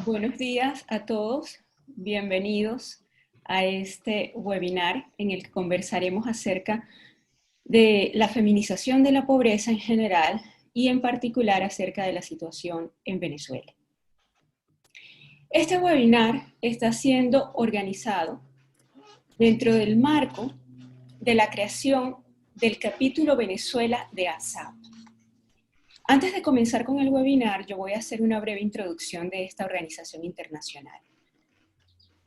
Buenos días a todos, bienvenidos a este webinar en el que conversaremos acerca de la feminización de la pobreza en general y en particular acerca de la situación en Venezuela. Este webinar está siendo organizado dentro del marco de la creación del capítulo Venezuela de ASAP. Antes de comenzar con el webinar, yo voy a hacer una breve introducción de esta organización internacional.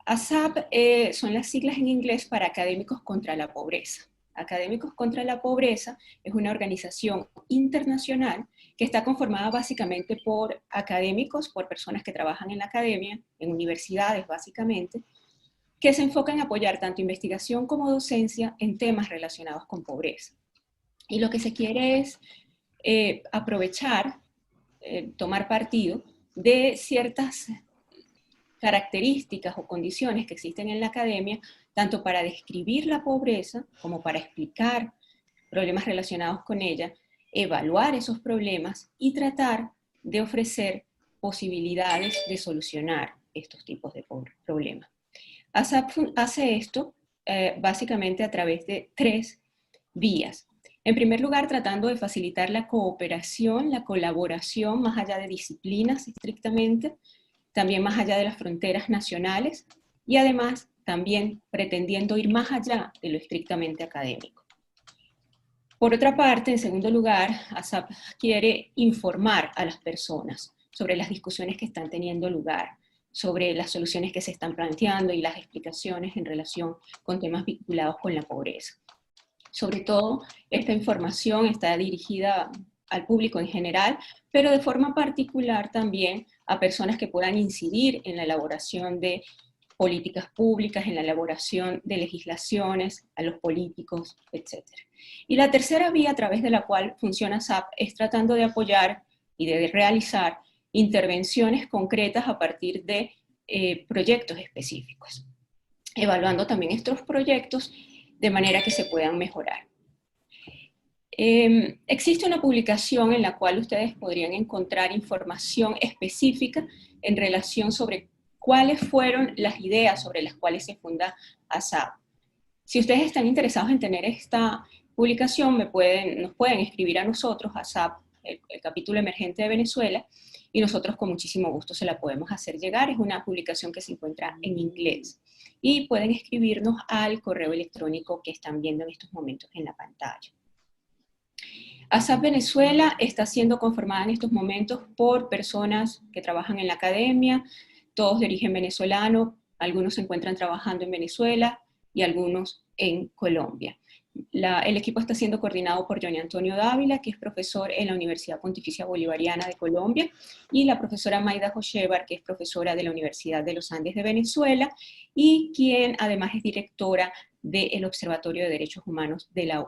ASAP son las siglas en inglés para Académicos contra la Pobreza. Académicos contra la Pobreza es una organización internacional que está conformada básicamente por académicos, por personas que trabajan en la academia, en universidades básicamente, que se enfocan en apoyar tanto investigación como docencia en temas relacionados con pobreza. Y lo que se quiere es aprovechar, tomar partido de ciertas características o condiciones que existen en la academia, tanto para describir la pobreza como para explicar problemas relacionados con ella, evaluar esos problemas y tratar de ofrecer posibilidades de solucionar estos tipos de problemas. ASAP hace esto básicamente a través de tres vías. En primer lugar, tratando de facilitar la cooperación, la colaboración, más allá de disciplinas estrictamente, también más allá de las fronteras nacionales, y además también pretendiendo ir más allá de lo estrictamente académico. Por otra parte, en segundo lugar, ASAP quiere informar a las personas sobre las discusiones que están teniendo lugar, sobre las soluciones que se están planteando y las explicaciones en relación con temas vinculados con la pobreza. Sobre todo, esta información está dirigida al público en general, pero de forma particular también a personas que puedan incidir en la elaboración de políticas públicas, en la elaboración de legislaciones, a los políticos, etc. Y la tercera vía a través de la cual funciona ASAP es tratando de apoyar y de realizar intervenciones concretas a partir de proyectos específicos, evaluando también estos proyectos de manera que se puedan mejorar. Existe una publicación en la cual ustedes podrían encontrar información específica en relación sobre cuáles fueron las ideas sobre las cuales se funda ASAP. Si ustedes están interesados en tener esta publicación, nos pueden escribir a nosotros, ASAP, el capítulo emergente de Venezuela, y nosotros con muchísimo gusto se la podemos hacer llegar. Es una publicación que se encuentra en inglés. Y pueden escribirnos al correo electrónico que están viendo en estos momentos en la pantalla. ASAP Venezuela está siendo conformada en estos momentos por personas que trabajan en la academia, todos de origen venezolano, algunos se encuentran trabajando en Venezuela y algunos en Colombia. El equipo está siendo coordinado por Johnny Antonio Dávila, que es profesor en la Universidad Pontificia Bolivariana de Colombia, y la profesora Mayda Jochevar, que es profesora de la Universidad de los Andes de Venezuela, y quien además es directora del Observatorio de Derechos Humanos de la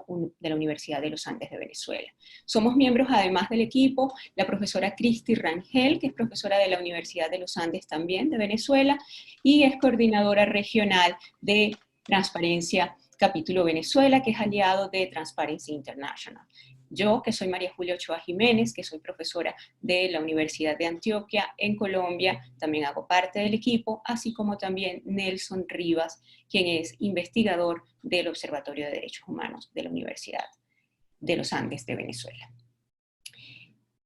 Universidad de los Andes de Venezuela. Somos miembros además del equipo, la profesora Cristi Rangel, que es profesora de la Universidad de los Andes también de Venezuela, y es coordinadora regional de Transparencia Capítulo Venezuela, que es aliado de Transparency International. Yo, que soy María Julia Ochoa Jiménez, que soy profesora de la Universidad de Antioquia en Colombia, también hago parte del equipo, así como también Nelson Rivas, quien es investigador del Observatorio de Derechos Humanos de la Universidad de los Andes de Venezuela.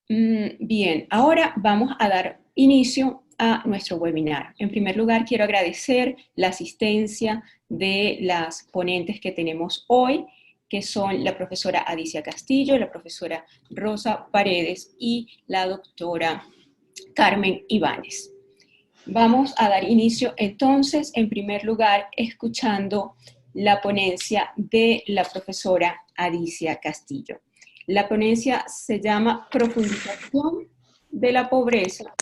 Bien, ahora vamos a dar inicio a nuestro webinar. En primer lugar, quiero agradecer la asistencia de las ponentes que tenemos hoy, que son la profesora Adicia Castillo, la profesora Rosa Paredes y la doctora Carmen Ibáñez. Vamos a dar inicio entonces, en primer lugar, escuchando la ponencia de la profesora Adicia Castillo. La ponencia se llama Profundización de la pobreza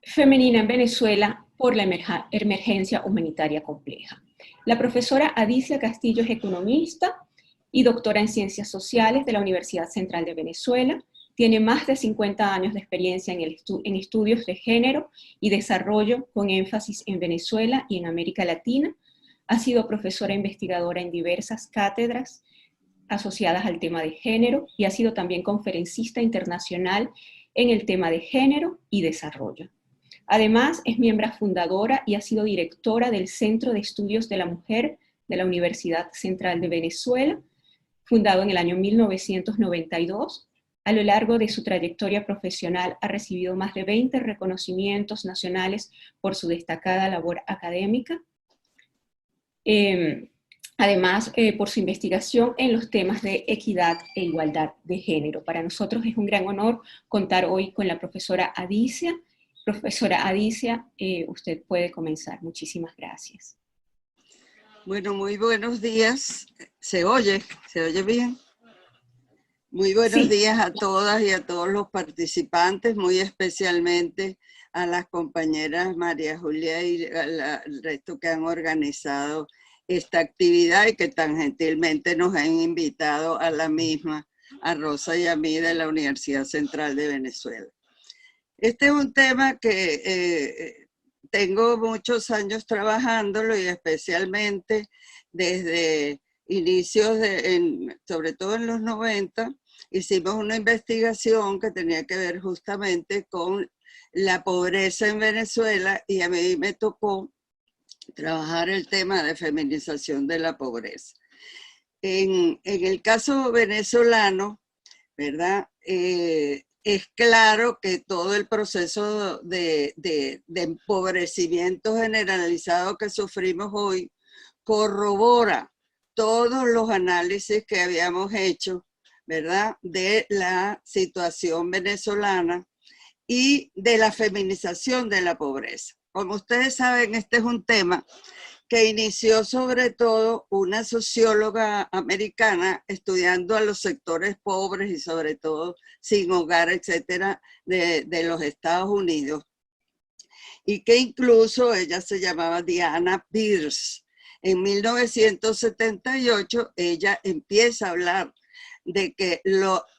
femenina en Venezuela por la emergencia humanitaria compleja. La profesora Adicia Castillo es economista y doctora en Ciencias Sociales de la Universidad Central de Venezuela. Tiene más de 50 años de experiencia en estudios de género y desarrollo con énfasis en Venezuela y en América Latina. Ha sido profesora investigadora en diversas cátedras asociadas al tema de género y ha sido también conferencista internacional en el tema de género y desarrollo. Además, es miembro fundadora y ha sido directora del Centro de Estudios de la Mujer de la Universidad Central de Venezuela, fundado en el año 1992. A lo largo de su trayectoria profesional ha recibido más de 20 reconocimientos nacionales por su destacada labor académica. Además, por su investigación en los temas de equidad e igualdad de género. Para nosotros es un gran honor contar hoy con la profesora Adicia. Profesora Adicia, usted puede comenzar. Muchísimas gracias. Bueno, muy buenos días. ¿Se oye bien? Muy buenos días a todas y a todos los participantes, muy especialmente a las compañeras María Julia y al resto que han organizado esta actividad y que tan gentilmente nos han invitado a la misma, a Rosa y a mí de la Universidad Central de Venezuela. Este es un tema que tengo muchos años trabajándolo y especialmente desde inicios, sobre todo en los 90, hicimos una investigación que tenía que ver justamente con la pobreza en Venezuela y a mí me tocó trabajar el tema de feminización de la pobreza. En el caso venezolano, ¿verdad? Es claro que todo el proceso de empobrecimiento generalizado que sufrimos hoy corrobora todos los análisis que habíamos hecho, ¿verdad? De la situación venezolana y de la feminización de la pobreza. Como ustedes saben, este es un tema que inició sobre todo una socióloga americana estudiando a los sectores pobres y sobre todo sin hogar, etcétera, de los Estados Unidos. Y que incluso ella se llamaba Diana Pierce. En 1978 ella empieza a hablar de que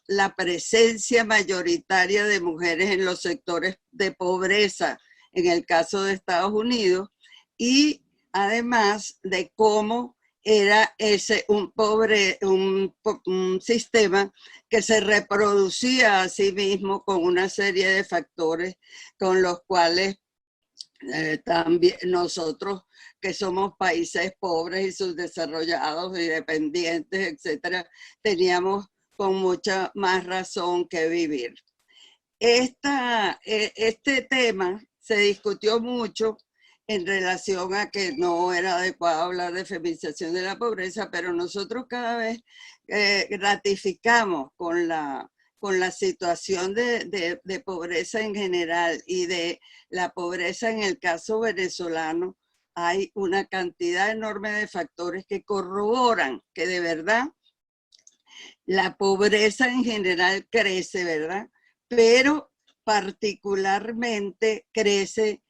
la presencia mayoritaria de mujeres en los sectores de pobreza, en el caso de Estados Unidos, y además de cómo era un sistema que se reproducía a sí mismo con una serie de factores con los cuales también nosotros que somos países pobres y subdesarrollados y dependientes, etcétera, teníamos con mucha más razón que vivir. Este tema se discutió mucho en relación a que no era adecuado hablar de feminización de la pobreza, pero nosotros cada vez ratificamos con la situación de pobreza en general y de la pobreza en el caso venezolano. Hay una cantidad enorme de factores que corroboran que de verdad la pobreza en general crece, ¿verdad? Pero particularmente crece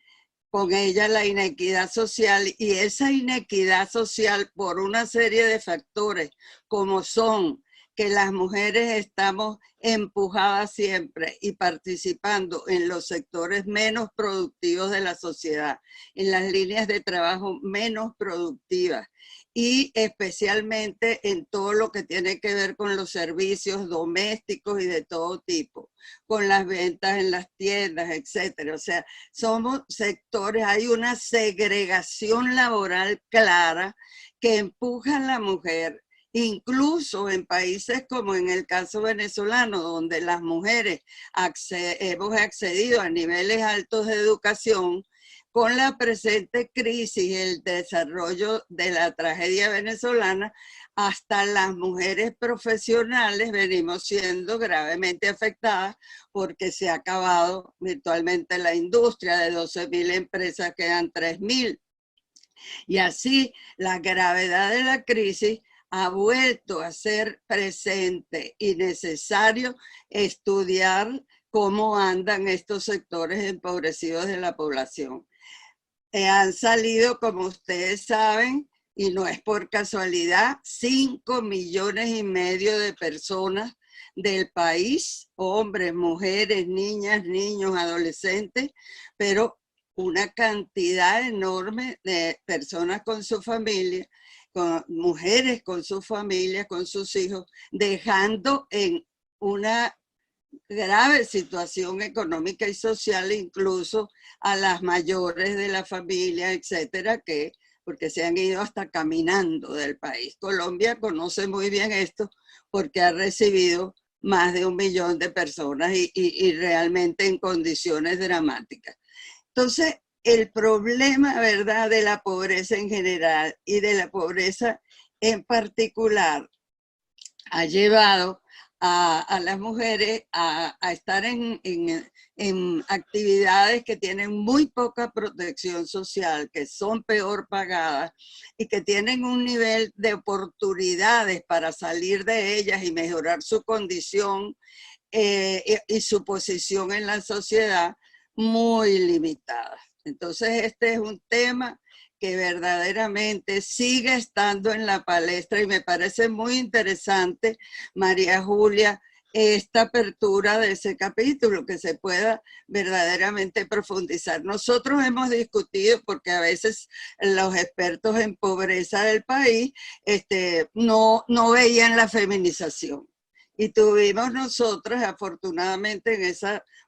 con ella la inequidad social, y esa inequidad social por una serie de factores como son que las mujeres estamos empujadas siempre y participando en los sectores menos productivos de la sociedad, en las líneas de trabajo menos productivas y especialmente en todo lo que tiene que ver con los servicios domésticos y de todo tipo, con las ventas en las tiendas, etcétera. O sea, somos sectores, hay una segregación laboral clara que empuja a la mujer. Incluso en países como en el caso venezolano, donde las mujeres hemos accedido a niveles altos de educación, con la presente crisis y el desarrollo de la tragedia venezolana, hasta las mujeres profesionales venimos siendo gravemente afectadas porque se ha acabado virtualmente la industria. De 12.000 empresas quedan 3.000. Y así la gravedad de la crisis ha vuelto a ser presente y necesario estudiar cómo andan estos sectores empobrecidos de la población. Han salido, como ustedes saben, y no es por casualidad, 5,5 millones de personas del país, hombres, mujeres, niñas, niños, adolescentes, pero una cantidad enorme de personas con su familia, con mujeres con su familia, con sus hijos, dejando en una grave situación económica y social, incluso a las mayores de la familia, etcétera, porque se han ido hasta caminando del país. Colombia conoce muy bien esto porque ha recibido más de 1 millón de personas y realmente en condiciones dramáticas. Entonces, el problema, ¿verdad?, de la pobreza en general y de la pobreza en particular ha llevado a las mujeres a estar en actividades que tienen muy poca protección social, que son peor pagadas y que tienen un nivel de oportunidades para salir de ellas y mejorar su condición y su posición en la sociedad muy limitada. Entonces este es un tema que verdaderamente sigue estando en la palestra y me parece muy interesante, María Julia, esta apertura de ese capítulo, que se pueda verdaderamente profundizar. Nosotros hemos discutido, porque a veces los expertos en pobreza del país no veían la feminización. Y tuvimos nosotros, afortunadamente, en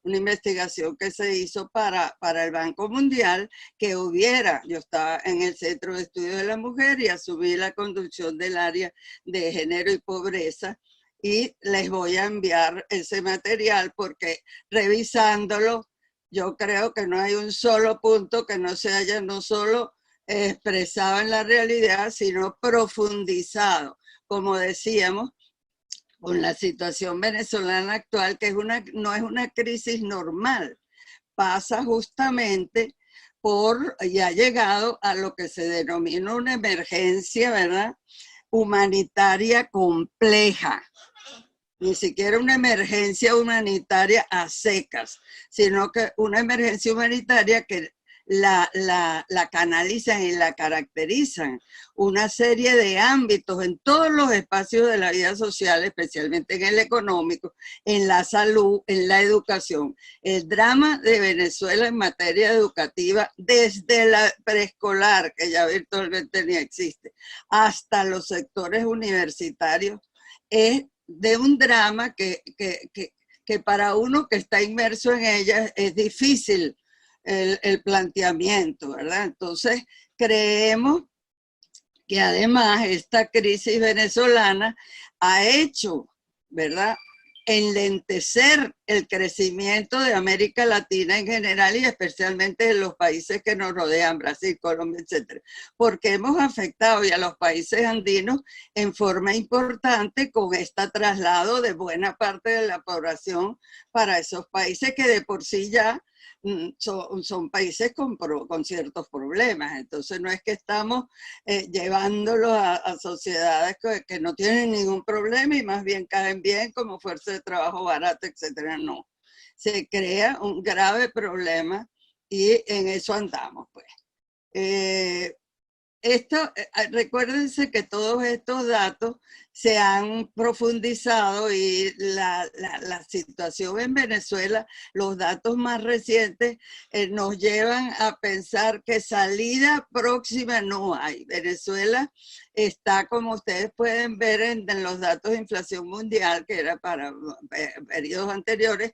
una investigación que se hizo para el Banco Mundial, que yo estaba en el Centro de Estudios de la Mujer y asumí la conducción del área de género y pobreza, y les voy a enviar ese material porque revisándolo, yo creo que no hay un solo punto que no se haya no solo expresado en la realidad, sino profundizado, como decíamos, con la situación venezolana actual, que no es una crisis normal, pasa justamente y ha llegado a lo que se denomina una emergencia, ¿verdad?, humanitaria compleja. Ni siquiera una emergencia humanitaria a secas, sino que una emergencia humanitaria que la canalizan y la caracterizan una serie de ámbitos en todos los espacios de la vida social, especialmente en el económico, en la salud, en la educación. El drama de Venezuela en materia educativa, desde la preescolar, que ya virtualmente ni existe, hasta los sectores universitarios, es de un drama que para uno que está inmerso en ella es difícil el planteamiento, ¿verdad? Entonces, creemos que además esta crisis venezolana ha hecho, ¿verdad?, enlentecer el crecimiento de América Latina en general y especialmente en los países que nos rodean, Brasil, Colombia, etcétera, porque hemos afectado ya a los países andinos en forma importante con este traslado de buena parte de la población para esos países que de por sí ya son países con ciertos problemas. Entonces no es que estamos llevándolos a sociedades que no tienen ningún problema y más bien caen bien como fuerza de trabajo barata, etcétera. No, se crea un grave problema y en eso andamos, pues. Recuérdense que todos estos datos se han profundizado y la situación en Venezuela, los datos más recientes nos llevan a pensar que salida próxima no hay. Venezuela está, como ustedes pueden ver en los datos de inflación mundial, que era para periodos anteriores,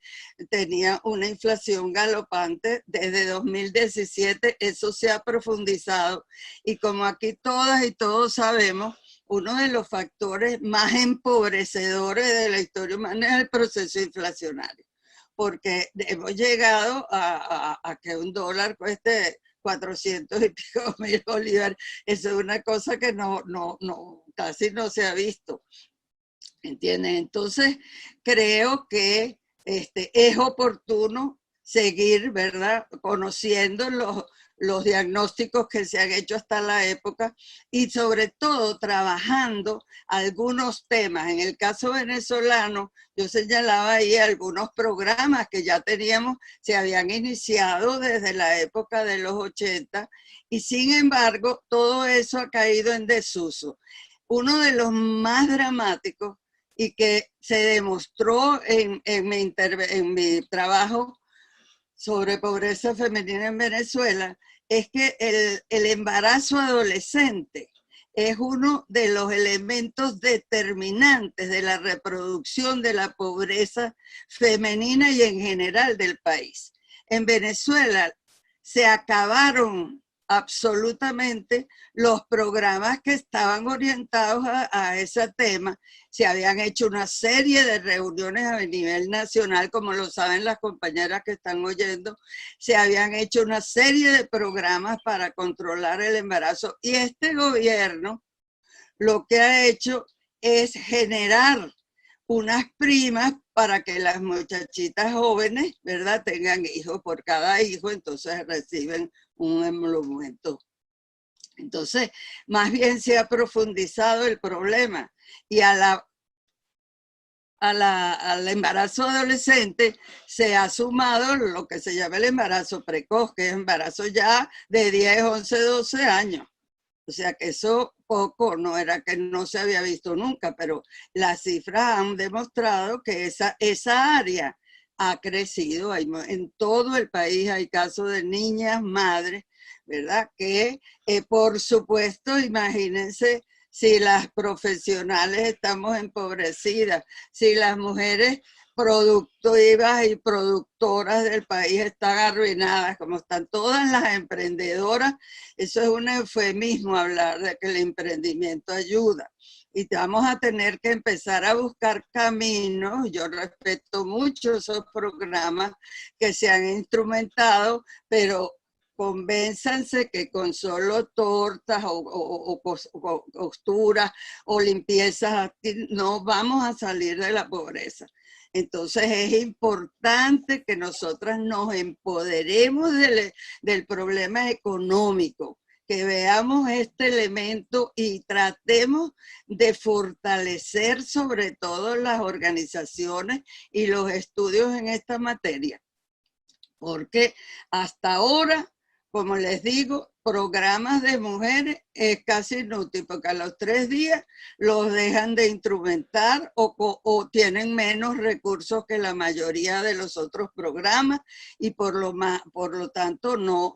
tenía una inflación galopante desde 2017, eso se ha profundizado y como aquí todas y todos sabemos, uno de los factores más empobrecedores de la historia humana es el proceso inflacionario, porque hemos llegado a que un dólar cueste 400 y pico mil bolívares. Eso es una cosa que casi no se ha visto, ¿entienden? Entonces, creo que es oportuno seguir, ¿verdad?, conociendo los diagnósticos que se han hecho hasta la época y sobre todo trabajando algunos temas. En el caso venezolano, yo señalaba ahí algunos programas que ya teníamos, se habían iniciado desde la época de los 80 y sin embargo todo eso ha caído en desuso. Uno de los más dramáticos y que se demostró en mi trabajo sobre pobreza femenina en Venezuela es que el embarazo adolescente es uno de los elementos determinantes de la reproducción de la pobreza femenina y en general del país. En Venezuela se acabaron absolutamente los programas que estaban orientados a ese tema. Se habían hecho una serie de reuniones a nivel nacional, como lo saben las compañeras que están oyendo. Se habían hecho una serie de programas para controlar el embarazo, y este gobierno lo que ha hecho es generar unas primas para que las muchachitas jóvenes, ¿verdad?, tengan hijos. Por cada hijo, entonces reciben un emolumento. Entonces, más bien se ha profundizado el problema, y al embarazo adolescente se ha sumado lo que se llama el embarazo precoz, que es embarazo ya de 10, 11, 12 años. O sea que eso poco, no era que no se había visto nunca, pero las cifras han demostrado que esa área ha crecido. En todo el país hay casos de niñas, madres, ¿verdad? Que por supuesto, imagínense, si las profesionales estamos empobrecidas, si las mujeres productivas y productoras del país están arruinadas, como están todas las emprendedoras. Eso es un eufemismo hablar de que el emprendimiento ayuda. Y vamos a tener que empezar a buscar caminos. Yo respeto mucho esos programas que se han instrumentado, pero convénzanse que con solo tortas o costuras o limpiezas no vamos a salir de la pobreza. Entonces es importante que nosotras nos empoderemos del problema económico, que veamos este elemento y tratemos de fortalecer sobre todo las organizaciones y los estudios en esta materia. Porque hasta ahora, como les digo, programas de mujeres es casi inútil, porque a los 3 días los dejan de instrumentar o tienen menos recursos que la mayoría de los otros programas, y por lo tanto no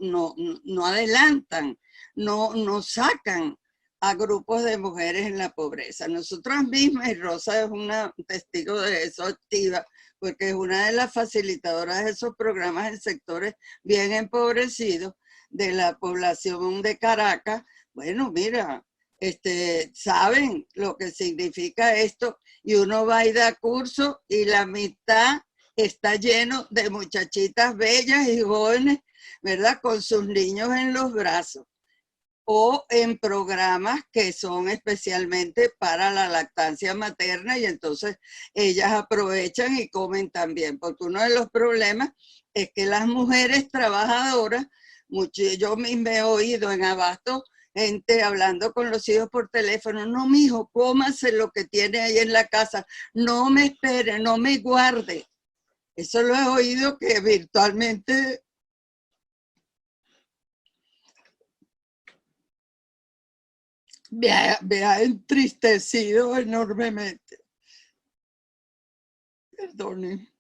adelantan, no sacan a grupos de mujeres en la pobreza. Nosotras mismas, y Rosa es una testigo de eso activa, porque es una de las facilitadoras de esos programas en sectores bien empobrecidos de la población de Caracas. Bueno, mira, saben lo que significa esto, y uno va y da curso y la mitad está lleno de muchachitas bellas y jóvenes, ¿verdad?, con sus niños en los brazos, o en programas que son especialmente para la lactancia materna, y entonces ellas aprovechan y comen también, porque uno de los problemas es que las mujeres trabajadoras, yo misma he oído en Abasto gente hablando con los hijos por teléfono: no, mijo, cómase lo que tiene ahí en la casa, no me espere, no me guarde. Eso lo he oído, que virtualmente me ha entristecido enormemente. Perdone.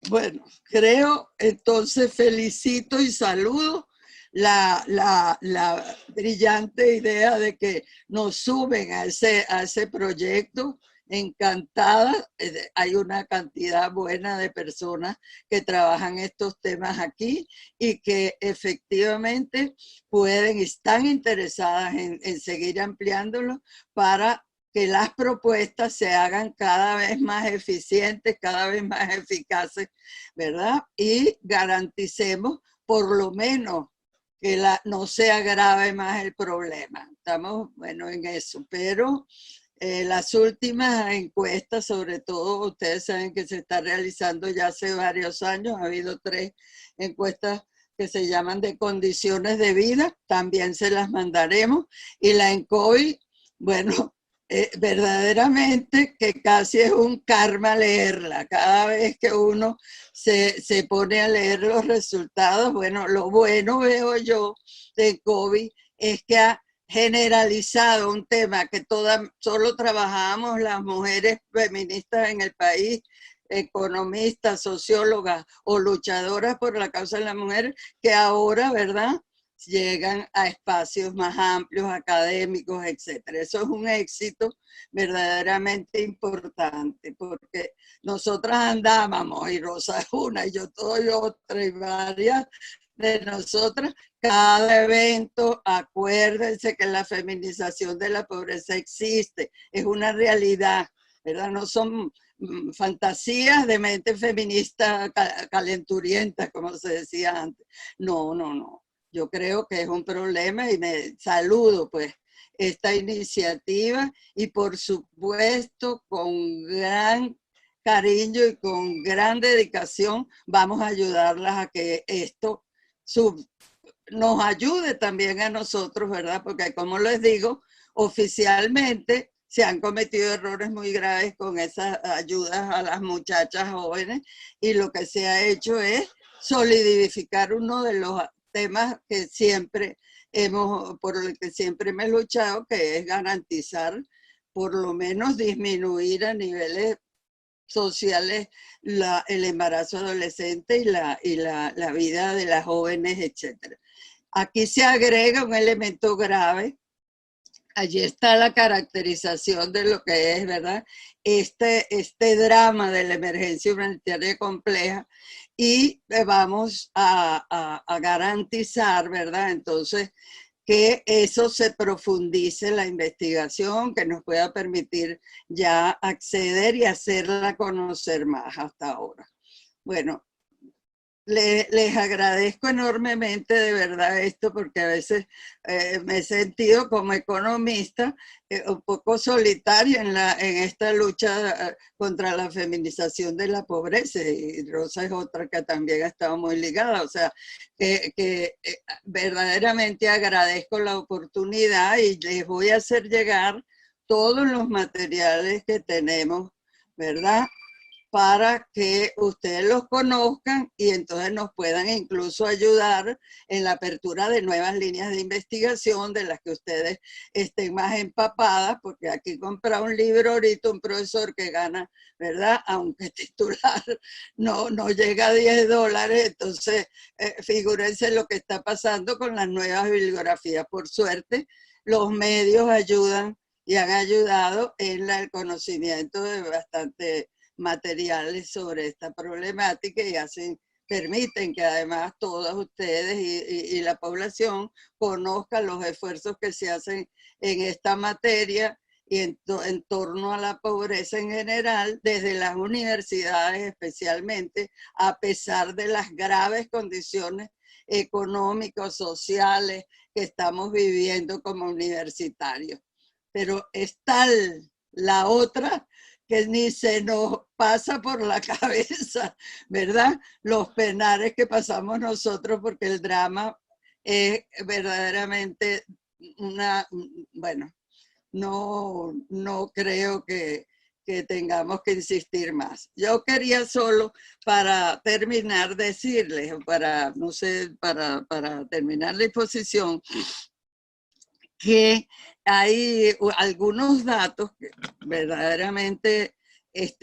Bueno, creo, entonces felicito y saludo la brillante idea de que nos suben a ese proyecto. Encantada. Hay una cantidad buena de personas que trabajan estos temas aquí y que efectivamente están interesadas en seguir ampliándolo para que las propuestas se hagan cada vez más eficientes, cada vez más eficaces, ¿verdad? Y garanticemos por lo menos que no se agrave más el problema. Estamos, bueno, en eso, pero las últimas encuestas, sobre todo, ustedes saben que se está realizando ya hace varios años. Ha habido 3 encuestas que se llaman de condiciones de vida, también se las mandaremos. Y la ENCOI, bueno, verdaderamente que casi es un karma leerla. Cada vez que uno se pone a leer los resultados, bueno, lo bueno, veo yo, de COVID es que ha generalizado un tema que solo trabajábamos las mujeres feministas en el país, economistas, sociólogas o luchadoras por la causa de la mujer, que ahora, ¿verdad?, llegan a espacios más amplios, académicos, etc. Eso es un éxito verdaderamente importante, porque nosotras andábamos, y Rosa es una, y yo soy otra, y varias de nosotras, cada evento, acuérdense que la feminización de la pobreza existe, es una realidad, ¿verdad? No son fantasías de mente feminista calenturienta, como se decía antes. No, no, no. Yo creo que es un problema y me saludo pues esta iniciativa y por supuesto con gran cariño y con gran dedicación vamos a ayudarlas a que esto nos ayude también a nosotros, ¿verdad? Porque como les digo, oficialmente se han cometido errores muy graves con esas ayudas a las muchachas jóvenes y lo que se ha hecho es solidificar uno de los temas que siempre por el que siempre me he luchado, que es garantizar, por lo menos disminuir a niveles sociales el embarazo adolescente y la vida de las jóvenes, etc. Aquí se agrega un elemento grave. Allí está la caracterización de lo que es, ¿verdad? Este drama de la emergencia humanitaria compleja y vamos a garantizar, ¿verdad? Entonces, que eso se profundice en la investigación, que nos pueda permitir ya acceder y hacerla conocer más hasta ahora. Bueno, les agradezco enormemente de verdad esto, porque a veces me he sentido como economista un poco solitaria en esta lucha contra la feminización de la pobreza, y Rosa es otra que también ha estado muy ligada, o sea, que verdaderamente agradezco la oportunidad y les voy a hacer llegar todos los materiales que tenemos, ¿verdad?, para que ustedes los conozcan y entonces nos puedan incluso ayudar en la apertura de nuevas líneas de investigación de las que ustedes estén más empapadas, porque aquí comprar un libro ahorita un profesor que gana, ¿verdad?, aunque titular no llega a $10, entonces figúrense lo que está pasando con las nuevas bibliografías. Por suerte, los medios ayudan y han ayudado en el conocimiento de bastante materiales sobre esta problemática y permiten que además todos ustedes y la población conozcan los esfuerzos que se hacen en esta materia y en torno a la pobreza en general, desde las universidades especialmente, a pesar de las graves condiciones económicas, sociales que estamos viviendo como universitarios. Pero es tal la otra que ni se nos pasa por la cabeza, ¿verdad? Los penares que pasamos nosotros, porque el drama es verdaderamente bueno, no creo que tengamos que insistir más. Yo quería solo, para terminar, decirles, no sé, para terminar la exposición, que hay algunos datos que verdaderamente es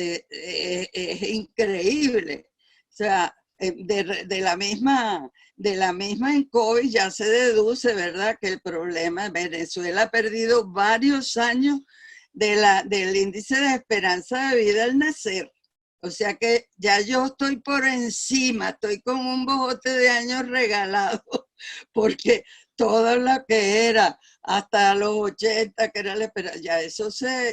increíble. O sea, de la misma en COVID ya se deduce, ¿verdad?, que el problema, Venezuela ha perdido varios años del índice de esperanza de vida al nacer. O sea que ya yo estoy por encima, estoy con un bojote de años regalado, porque todo lo que era hasta los 80, que era la esperanza,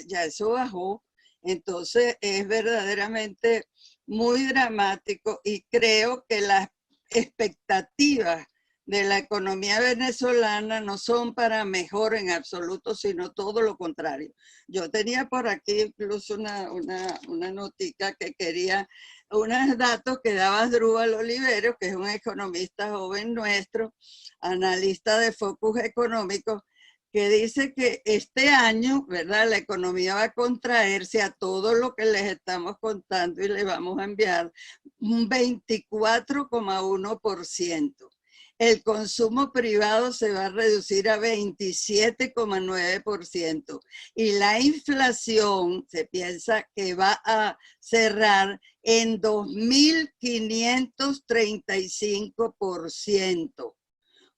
ya eso bajó. Entonces es verdaderamente muy dramático y creo que las expectativas de la economía venezolana no son para mejor en absoluto, sino todo lo contrario. Yo tenía por aquí incluso una notica que quería, unos datos que daba Asdrúbal Oliveros, que es un economista joven nuestro, analista de Focus Económico, que dice que este año, ¿verdad?, la economía va a contraerse a todo lo que les estamos contando y les vamos a enviar un 24,1%. El consumo privado se va a reducir a 27,9% y la inflación se piensa que va a cerrar en 2.535%.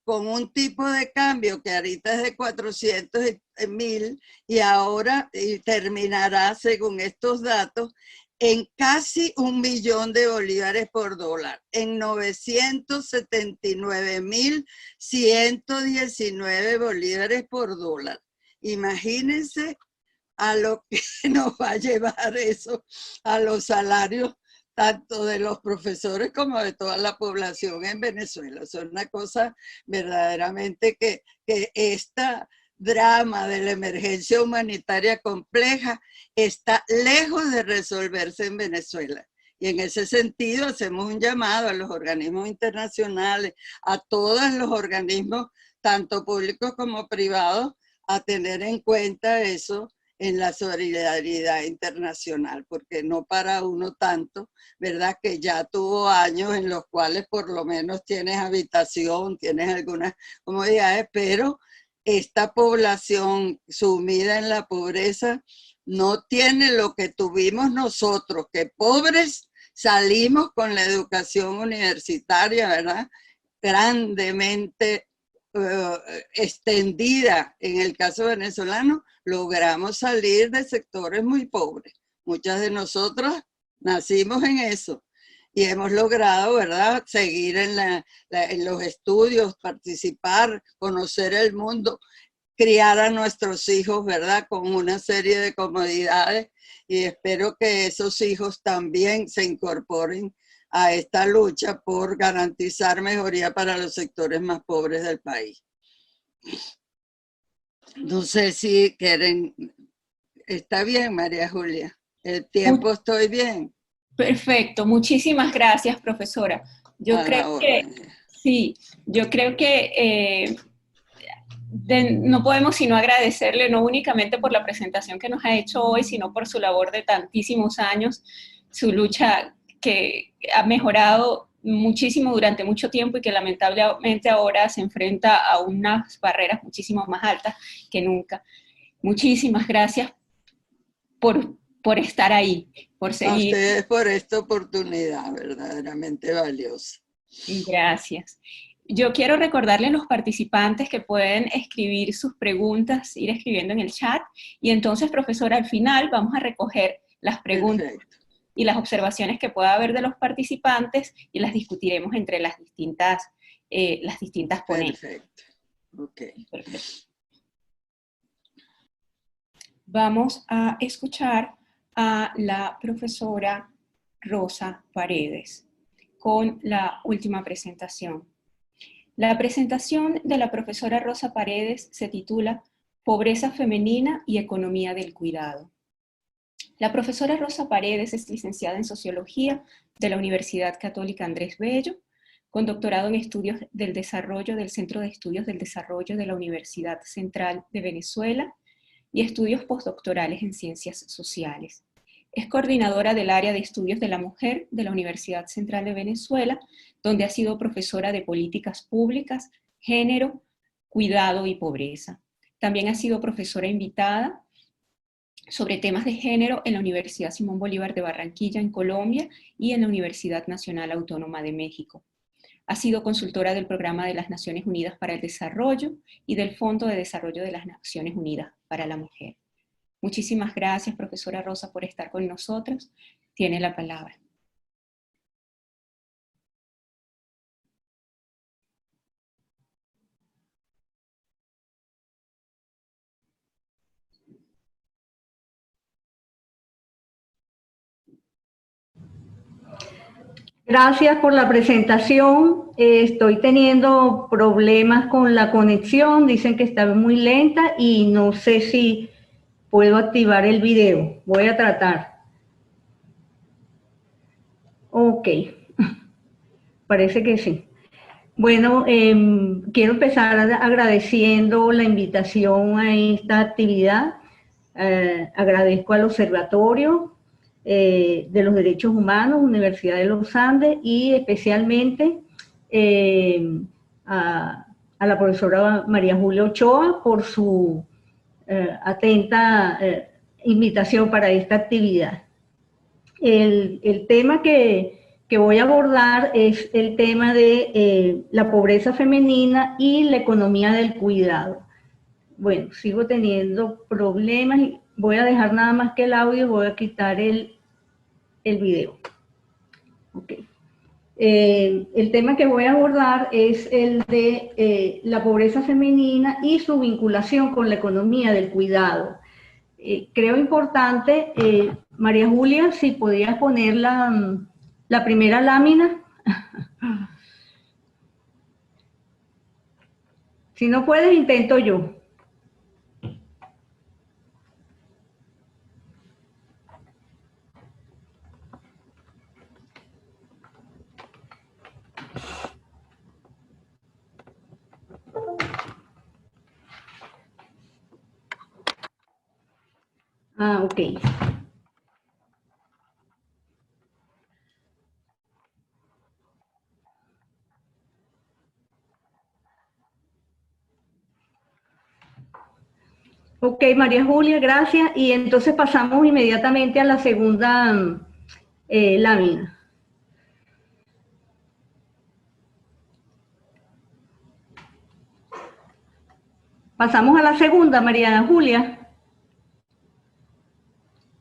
con un tipo de cambio que ahorita es de 400.000 y ahora terminará, según estos datos, en casi 1.000.000 de bolívares por dólar, en 979.119 bolívares por dólar. Imagínense a lo que nos va a llevar eso, a los salarios tanto de los profesores como de toda la población en Venezuela. Es una cosa verdaderamente que esta drama de la emergencia humanitaria compleja está lejos de resolverse en Venezuela. Y en ese sentido hacemos un llamado a los organismos internacionales, a todos los organismos, tanto públicos como privados, a tener en cuenta eso en la solidaridad internacional, porque no para uno tanto, ¿verdad? Que ya tuvo años en los cuales por lo menos tienes habitación, tienes algunas comodidades, pero esta población sumida en la pobreza no tiene lo que tuvimos nosotros, que pobres salimos con la educación universitaria, ¿verdad? Grandemente extendida. En el caso venezolano, logramos salir de sectores muy pobres. Muchas de nosotros nacimos en eso y hemos logrado, ¿verdad?, seguir en los estudios, participar, conocer el mundo, criar a nuestros hijos, ¿verdad?, con una serie de comodidades, y espero que esos hijos también se incorporen a esta lucha por garantizar mejoría para los sectores más pobres del país. No sé si quieren... ¿Está bien, María Julia? ¿El tiempo estoy bien? Perfecto, muchísimas gracias, profesora. Yo creo que, sí, yo creo que no podemos sino agradecerle no únicamente por la presentación que nos ha hecho hoy, sino por su labor de tantísimos años, su lucha que ha mejorado muchísimo durante mucho tiempo y que lamentablemente ahora se enfrenta a unas barreras muchísimo más altas que nunca. Muchísimas gracias por estar ahí, por seguir. A ustedes por esta oportunidad verdaderamente valiosa. Gracias. Yo quiero recordarle a los participantes que pueden escribir sus preguntas, ir escribiendo en el chat, y entonces, profesora, al final vamos a recoger las preguntas. Perfecto. Y las observaciones que pueda haber de los participantes y las discutiremos entre las distintas ponencias. Perfecto. Okay. Perfecto. Vamos a escuchar a la profesora Rosa Paredes con la última presentación. La presentación de la profesora Rosa Paredes se titula Pobreza femenina y economía del cuidado. La profesora Rosa Paredes es licenciada en Sociología de la Universidad Católica Andrés Bello, con doctorado en Estudios del Desarrollo del Centro de Estudios del Desarrollo de la Universidad Central de Venezuela y estudios postdoctorales en Ciencias Sociales. Es coordinadora del área de estudios de la mujer de la Universidad Central de Venezuela, donde ha sido profesora de políticas públicas, género, cuidado y pobreza. También ha sido profesora invitada sobre temas de género en la Universidad Simón Bolívar de Barranquilla, en Colombia, y en la Universidad Nacional Autónoma de México. Ha sido consultora del Programa de las Naciones Unidas para el Desarrollo y del Fondo de Desarrollo de las Naciones Unidas para la Mujer. Muchísimas gracias, profesora Rosa, por estar con nosotros. Tiene la palabra. Gracias por la presentación. Estoy teniendo problemas con la conexión, dicen que está muy lenta y no sé si puedo activar el video. Voy a tratar. Ok, parece que sí. Bueno, quiero empezar agradeciendo la invitación a esta actividad. Agradezco al Observatorio de los Derechos Humanos, Universidad de los Andes, y especialmente a la profesora María Julia Ochoa por su atenta invitación para esta actividad. El tema que que voy a abordar es el tema de la pobreza femenina y la economía del cuidado. Bueno, sigo teniendo problemas y voy a dejar nada más que el audio, voy a quitar el video. Ok. El tema que voy a abordar es el de la pobreza femenina y su vinculación con la economía del cuidado. Creo importante, María Julia, si podías poner la primera lámina. Si no puedes, intento yo. Ah, ok. Ok, María Julia, gracias. Y entonces pasamos inmediatamente a la segunda lámina. Pasamos a la segunda, María Julia.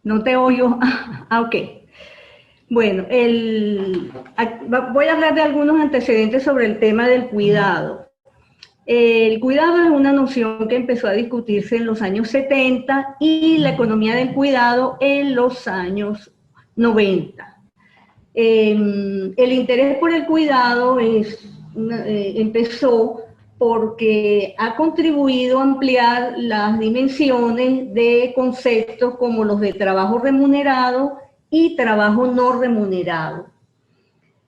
No te oigo. Ah, ok. Bueno, voy a hablar de algunos antecedentes sobre el tema del cuidado. El cuidado es una noción que empezó a discutirse en los años 70 y la economía del cuidado en los años 90. El interés por el cuidado empezó porque ha contribuido a ampliar las dimensiones de conceptos como los de trabajo remunerado y trabajo no remunerado.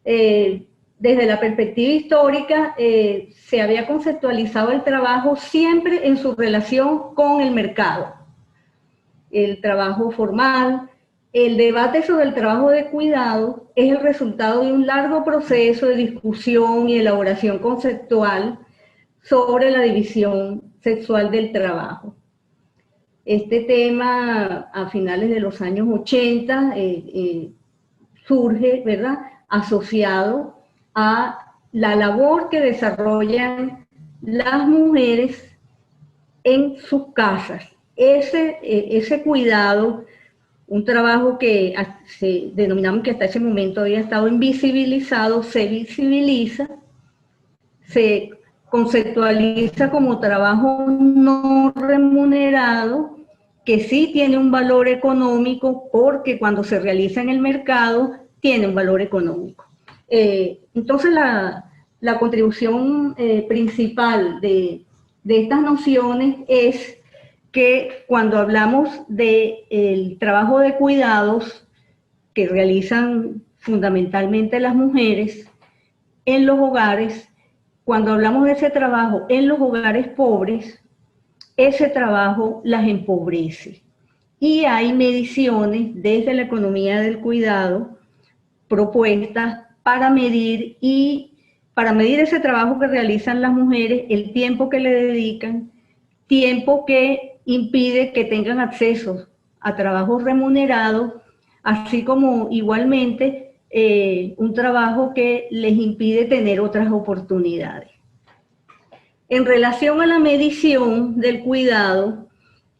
Desde la perspectiva histórica, se había conceptualizado el trabajo siempre en su relación con el mercado. El trabajo formal, el debate sobre el trabajo de cuidado es el resultado de un largo proceso de discusión y elaboración conceptual sobre la división sexual del trabajo. Este tema a finales de los años 80 surge, ¿verdad?, asociado a la labor que desarrollan las mujeres en sus casas. Ese cuidado, un trabajo que denominamos que hasta ese momento había estado invisibilizado, se visibiliza, se conceptualiza como trabajo no remunerado, que sí tiene un valor económico porque cuando se realiza en el mercado tiene un valor económico. Entonces la contribución principal de estas nociones es que cuando hablamos del trabajo de cuidados que realizan fundamentalmente las mujeres en los hogares, cuando hablamos de ese trabajo en los hogares pobres, ese trabajo las empobrece. Y hay mediciones desde la economía del cuidado propuestas para medir ese trabajo que realizan las mujeres, el tiempo que le dedican, tiempo que impide que tengan acceso a trabajos remunerados, así como igualmente un trabajo que les impide tener otras oportunidades. En relación a la medición del cuidado,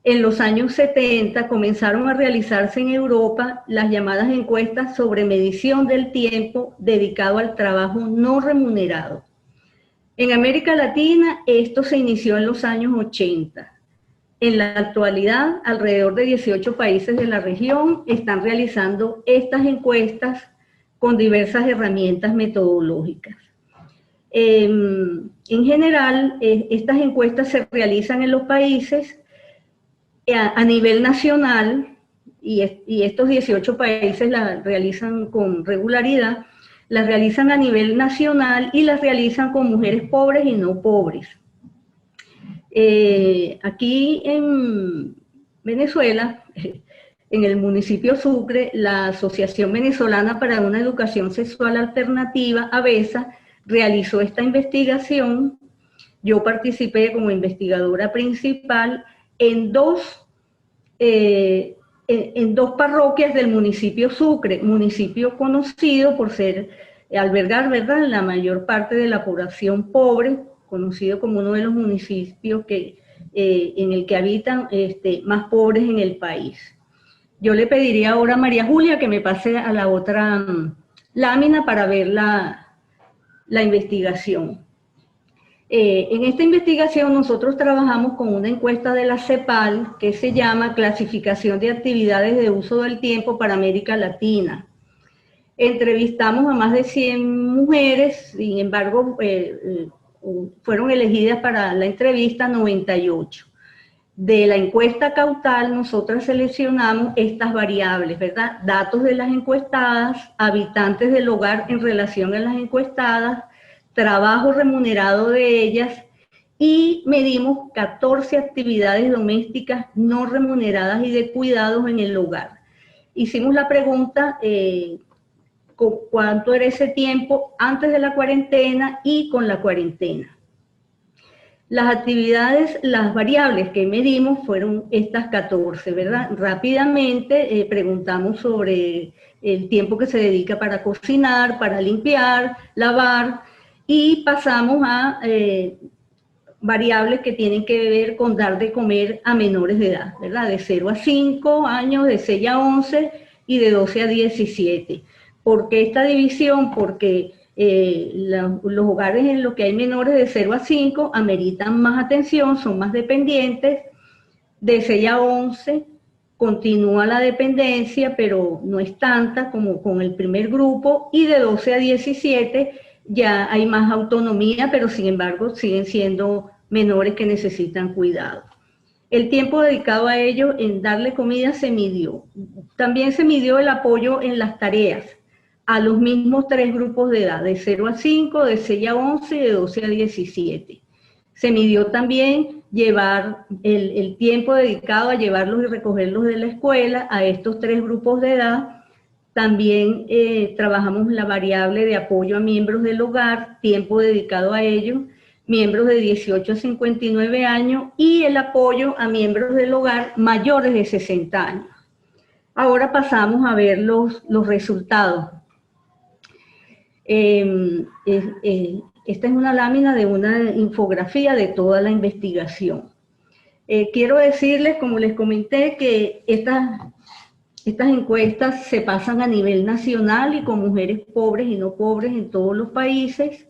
en los años 70 comenzaron a realizarse en Europa las llamadas encuestas sobre medición del tiempo dedicado al trabajo no remunerado. En América Latina esto se inició en los años 80. En la actualidad, alrededor de 18 países de la región están realizando estas encuestas con diversas herramientas metodológicas. En general, estas encuestas se realizan en los países a nivel nacional, y estos 18 países las realizan con regularidad, las realizan a nivel nacional y las realizan con mujeres pobres y no pobres. Aquí en Venezuela, en el municipio Sucre, la Asociación Venezolana para una Educación Sexual Alternativa, AVESA, realizó esta investigación. Yo participé como investigadora principal en dos en 2 parroquias del municipio Sucre, municipio conocido por ser, albergar, ¿verdad?, la mayor parte de la población pobre, conocido como uno de los municipios en el que habitan más pobres en el país. Yo le pediría ahora a María Julia que me pase a la otra lámina para ver la investigación. En esta investigación nosotros trabajamos con una encuesta de la CEPAL que se llama Clasificación de Actividades de Uso del Tiempo para América Latina. Entrevistamos a más de 100 mujeres, sin embargo, fueron elegidas para la entrevista 98. De la encuesta Cautal, nosotras seleccionamos estas variables, ¿verdad? Datos de las encuestadas, habitantes del hogar en relación a las encuestadas, trabajo remunerado de ellas, y medimos 14 actividades domésticas no remuneradas y de cuidados en el hogar. Hicimos la pregunta, ¿cuánto era ese tiempo antes de la cuarentena y con la cuarentena? Las actividades, las variables que medimos fueron estas 14, ¿verdad? Rápidamente preguntamos sobre el tiempo que se dedica para cocinar, para limpiar, lavar, y pasamos a variables que tienen que ver con dar de comer a menores de edad, ¿verdad? De 0 a 5 años, de 6 a 11 y de 12 a 17. ¿Por qué esta división? Porque los hogares en los que hay menores de 0 a 5 ameritan más atención, son más dependientes. De 6 a 11 continúa la dependencia, pero no es tanta como con el primer grupo, y de 12 a 17 ya hay más autonomía, pero sin embargo siguen siendo menores que necesitan cuidado. El tiempo dedicado a ellos en darle comida se midió. También se midió el apoyo en las tareas a los mismos 3 grupos de edad, de 0 a 5, de 6 a 11 y de 12 a 17. Se midió también llevar el tiempo dedicado a llevarlos y recogerlos de la escuela a estos 3 grupos de edad. También trabajamos la variable de apoyo a miembros del hogar, tiempo dedicado a ellos, miembros de 18 a 59 años y el apoyo a miembros del hogar mayores de 60 años. Ahora pasamos a ver los resultados. Esta es una lámina de una infografía de toda la investigación. Quiero decirles, como les comenté, que estas encuestas se pasan a nivel nacional y con mujeres pobres y no pobres en todos los países,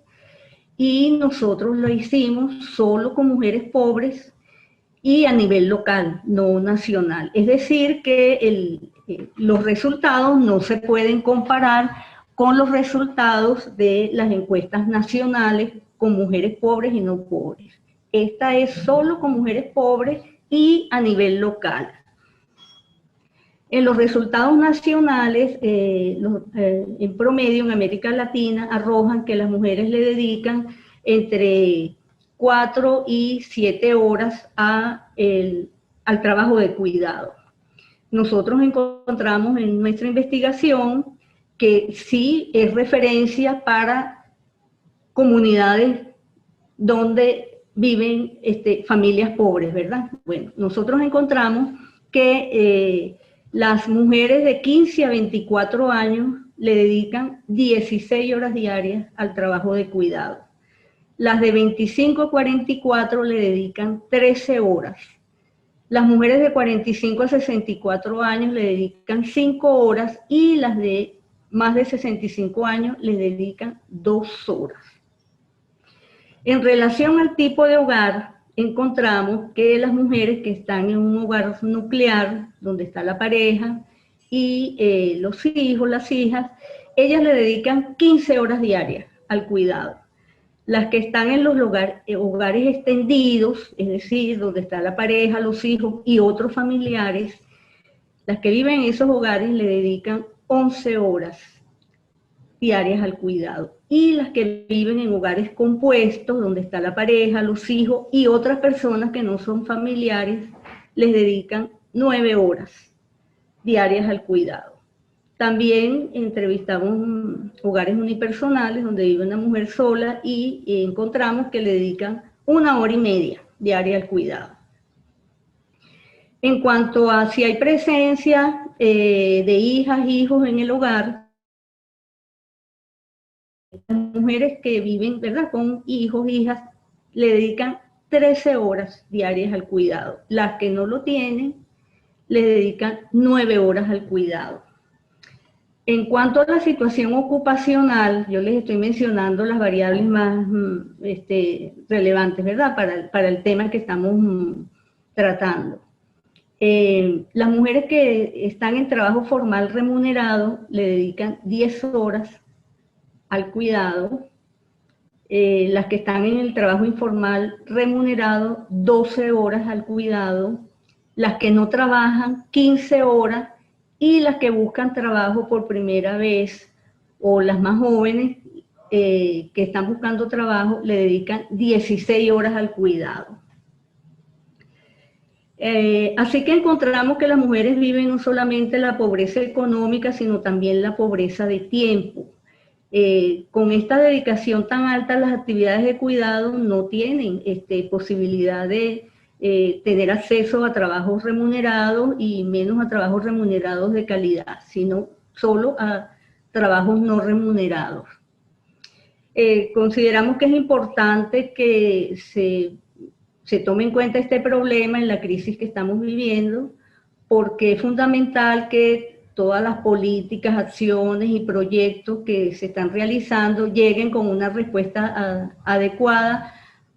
y nosotros lo hicimos solo con mujeres pobres y a nivel local, no nacional. Es decir, que los resultados no se pueden comparar con los resultados de las encuestas nacionales con mujeres pobres y no pobres. Esta es solo con mujeres pobres y a nivel local. En los resultados nacionales, en promedio en América Latina, arrojan que las mujeres le dedican entre 4 y 7 horas al trabajo de cuidado. Nosotros encontramos en nuestra investigación que sí es referencia para comunidades donde viven familias pobres, ¿verdad? Bueno, nosotros encontramos que las mujeres de 15 a 24 años le dedican 16 horas diarias al trabajo de cuidado. Las de 25 a 44 le dedican 13 horas. Las mujeres de 45 a 64 años le dedican 5 horas y las de más de 65 años le dedican 2 horas. En relación al tipo de hogar, encontramos que las mujeres que están en un hogar nuclear, donde está la pareja y los hijos, las hijas, ellas le dedican 15 horas diarias al cuidado. Las que están en los hogares extendidos, es decir, donde está la pareja, los hijos y otros familiares, las que viven en esos hogares le dedican 11 horas diarias al cuidado. Y las que viven en hogares compuestos, donde está la pareja, los hijos y otras personas que no son familiares, les dedican 9 horas diarias al cuidado. También entrevistamos hogares unipersonales donde vive una mujer sola y encontramos que le dedican 1 hora y media diaria al cuidado. En cuanto a si hay presencia de hijas, hijos en el hogar, las mujeres que viven, ¿verdad?, con hijos, hijas, le dedican 13 horas diarias al cuidado. Las que no lo tienen, le dedican 9 horas al cuidado. En cuanto a la situación ocupacional, yo les estoy mencionando las variables más relevantes, ¿verdad?, para el tema que estamos tratando. Las mujeres que están en trabajo formal remunerado le dedican 10 horas al cuidado. Las que están en el trabajo informal remunerado, 12 horas al cuidado. Las que no trabajan, 15 horas. Y las que buscan trabajo por primera vez, o las más jóvenes que están buscando trabajo, le dedican 16 horas al cuidado. Así que encontramos que las mujeres viven no solamente la pobreza económica, sino también la pobreza de tiempo. Con esta dedicación tan alta a las actividades de cuidado, no tienen posibilidad de tener acceso a trabajos remunerados y menos a trabajos remunerados de calidad, sino solo a trabajos no remunerados. Consideramos que es importante que se tome en cuenta este problema en la crisis que estamos viviendo, porque es fundamental que todas las políticas, acciones y proyectos que se están realizando lleguen con una respuesta adecuada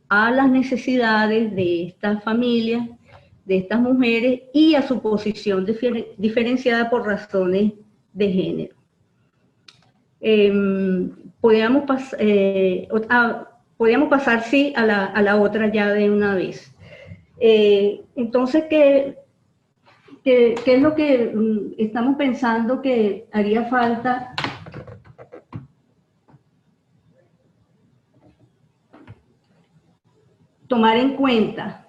a las necesidades de estas familias, de estas mujeres y a su posición diferenciada por razones de género. Podríamos pasar, sí, a la otra ya de una vez. Entonces, ¿qué es lo que estamos pensando que haría falta? Tomar en cuenta,